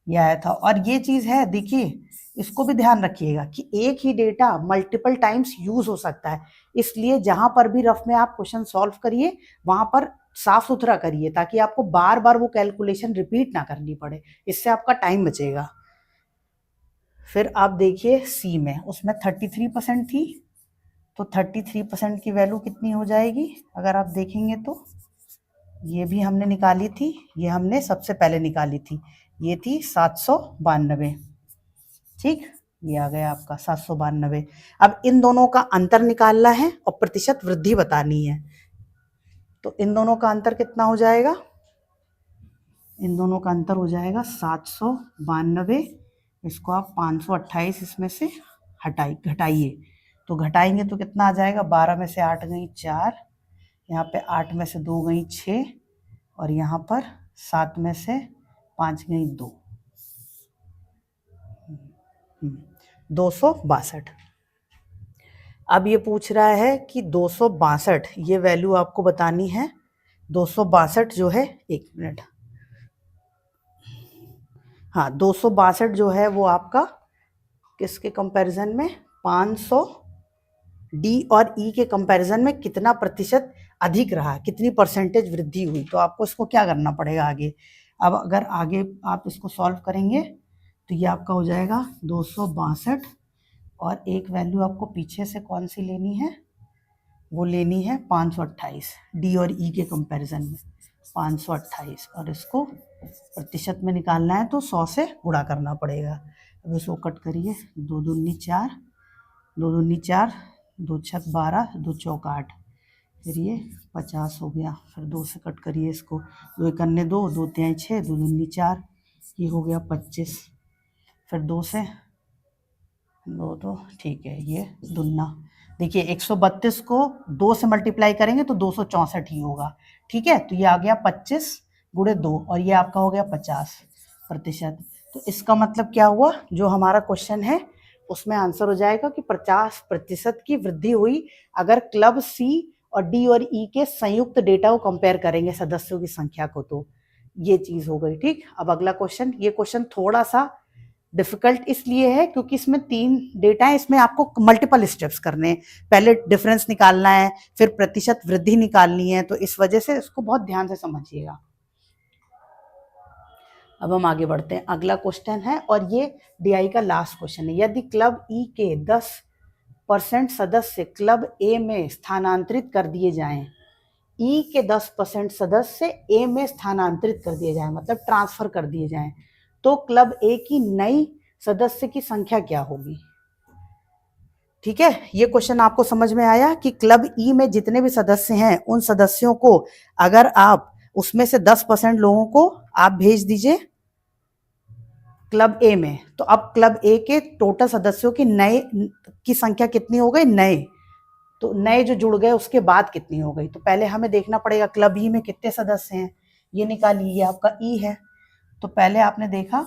ये आया था। और ये चीज है, देखिए इसको भी ध्यान रखिएगा कि एक ही डेटा मल्टीपल टाइम्स यूज हो सकता है, इसलिए जहां पर भी रफ में आप क्वेश्चन सॉल्व करिए वहां पर साफ सुथरा करिए ताकि आपको बार बार वो कैलकुलेशन रिपीट ना करनी पड़े, इससे आपका टाइम बचेगा। फिर आप देखिए सी में, उसमें 33% थी, तो 33% की वैल्यू कितनी हो जाएगी अगर आप देखेंगे तो, ये भी हमने निकाली थी, ये हमने सबसे पहले निकाली थी, ये थी 792। ठीक, ये आ गया आपका 792। अब इन दोनों का अंतर निकालना है और प्रतिशत वृद्धि बतानी है, तो इन दोनों का अंतर कितना हो जाएगा, इन दोनों का अंतर हो जाएगा 792, इसको आप 528 इसमें से घटाइए, तो घटाएंगे तो कितना आ जाएगा, 12 में से 8 गई 4, यहाँ पे 8 में से 2 गई 6, और यहाँ पर 7 में से 5 गई 2, 262। अब ये पूछ रहा है कि 262, ये वैल्यू आपको बतानी है। 262 जो है, एक मिनट, हाँ 262 जो है वो आपका किसके कंपैरिजन में, 500 डी और ई के कंपैरिजन में कितना प्रतिशत अधिक रहा, कितनी परसेंटेज वृद्धि हुई। तो आपको इसको क्या करना पड़ेगा आगे, अब अगर आगे आप इसको सॉल्व करेंगे तो ये आपका हो जाएगा 262, और एक वैल्यू आपको पीछे से कौन सी लेनी है, वो लेनी है 528, डी और ई के कंपैरिजन में 528, और इसको प्रतिशत में निकालना है तो 100 से गुणा करना पड़ेगा। अब इसको कट करिए, 2 दूनी 4, 2 दूनी 4, 2 छक 12, 2 चौक 8, फिर ये 50 हो गया। फिर 2 से कट करिए इसको, 2 एकन्ने 2, 2 तिहाई 6, 2 दूनी 4, ये हो गया 25। फिर 2 से 2 तो ठीक है, ये दुन्ना, देखिए 132 को 2 से मल्टीप्लाई करेंगे तो 264 ही होगा। ठीक है, तो ये आ गया 25 गुणे 2, और ये आपका हो गया 50%। तो इसका मतलब क्या हुआ, जो हमारा क्वेश्चन है उसमें आंसर हो जाएगा कि 50% की वृद्धि हुई अगर क्लब सी और डी और ई के संयुक्त डेटा को कंपेयर करेंगे सदस्यों की संख्या को, तो ये चीज हो गई। ठीक, अब अगला क्वेश्चन, ये क्वेश्चन थोड़ा सा डिफिकल्ट इसलिए है क्योंकि इसमें 3 डेटा है, इसमें आपको मल्टीपल स्टेप्स करने हैं, पहले डिफरेंस निकालना है, फिर प्रतिशत वृद्धि निकालनी है, तो इस वजह से इसको बहुत ध्यान से समझिएगा। अब हम आगे बढ़ते हैं, अगला क्वेश्चन है, और ये डीआई का लास्ट क्वेश्चन है। यदि क्लब ई के 10% सदस्य क्लब ए में स्थानांतरित कर दिए जाएं, ई के 10% सदस्य ए में स्थानांतरित कर दिए जाएं, मतलब ट्रांसफर कर दिए जाएं, तो क्लब ए की नई सदस्य की संख्या क्या होगी। ठीक है, ये क्वेश्चन आपको समझ में आया कि क्लब ई में जितने भी सदस्य हैं उन सदस्यों को अगर आप उसमें से 10% लोगों को आप भेज दीजिए क्लब ए में, तो अब क्लब ए के टोटल सदस्यों की नए की संख्या कितनी हो गई, नए, तो नए जो जुड़ गए उसके बाद कितनी हो गई। तो पहले हमें देखना पड़ेगा क्लब ई में कितने सदस्य हैं, ये निकालिए, ये आपका ई है, तो पहले आपने देखा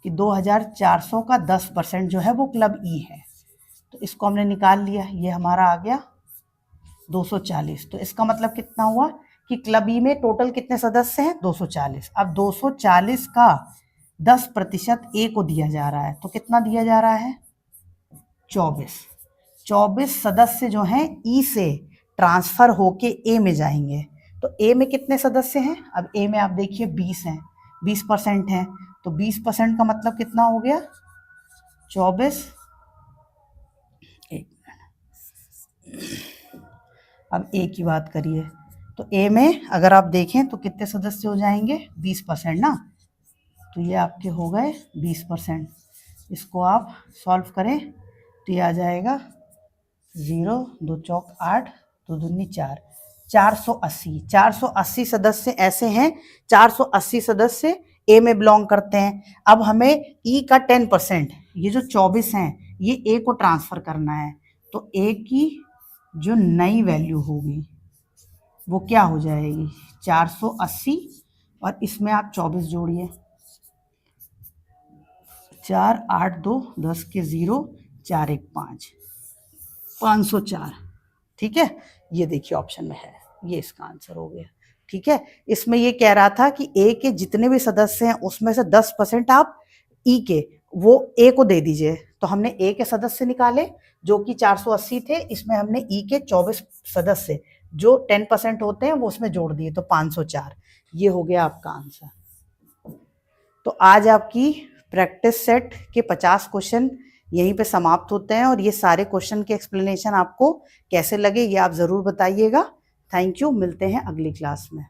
कि 2400 का 10% जो है वो क्लब ई है, तो इसको हमने निकाल लिया, ये हमारा आ गया 240। तो इसका मतलब कितना हुआ कि क्लब ई में टोटल कितने सदस्य हैं, 240। अब 240 का 10% ए को दिया जा रहा है, तो कितना दिया जा रहा है, 24 सदस्य जो हैं ई से ट्रांसफर होके ए में जाएंगे। तो ए में कितने सदस्य हैं, अब ए में आप देखिए 20 हैं, 20% हैं, तो 20% का मतलब कितना हो गया, 24, अब ए की बात करिए, तो ए में अगर आप देखें तो कितने सदस्य हो जाएंगे, 20% ना, तो ये आपके हो गए 20%। इसको आप सॉल्व करें तो ये आ जाएगा 0, 2 चौक 8, 2 दूनी 4, 480 सदस्य ऐसे हैं, 480 सदस्य ए में बिलोंग करते हैं। अब हमें ई का 10%, ये जो 24 हैं ये ए को ट्रांसफर करना है, तो ए की जो नई वैल्यू होगी वो क्या हो जाएगी, 480, और इसमें आप 24 जोड़िए, 4, 8, 2, 10 के 0, 4, 1, 5, 504। ठीक है, ये देखिए ऑप्शन में है, ये इसका आंसर हो गया। ठीक है, इसमें ये कह रहा था कि ए के जितने भी सदस्य हैं उसमें से 10% आप ई के वो ए को दे दीजिए, तो हमने ए के सदस्य निकाले जो कि 480 थे, इसमें हमने ई के 24 सदस्य जो 10% होते हैं वो उसमें जोड़ दिए, तो 504। ये हो गया आपका आंसर। तो आज आपकी प्रैक्टिस सेट के 50 क्वेश्चन यहीं पे समाप्त होते हैं, और ये सारे क्वेश्चन के एक्सप्लेनेशन आपको कैसे लगे ये आप ज़रूर बताइएगा। थैंक यू, मिलते हैं अगली क्लास में।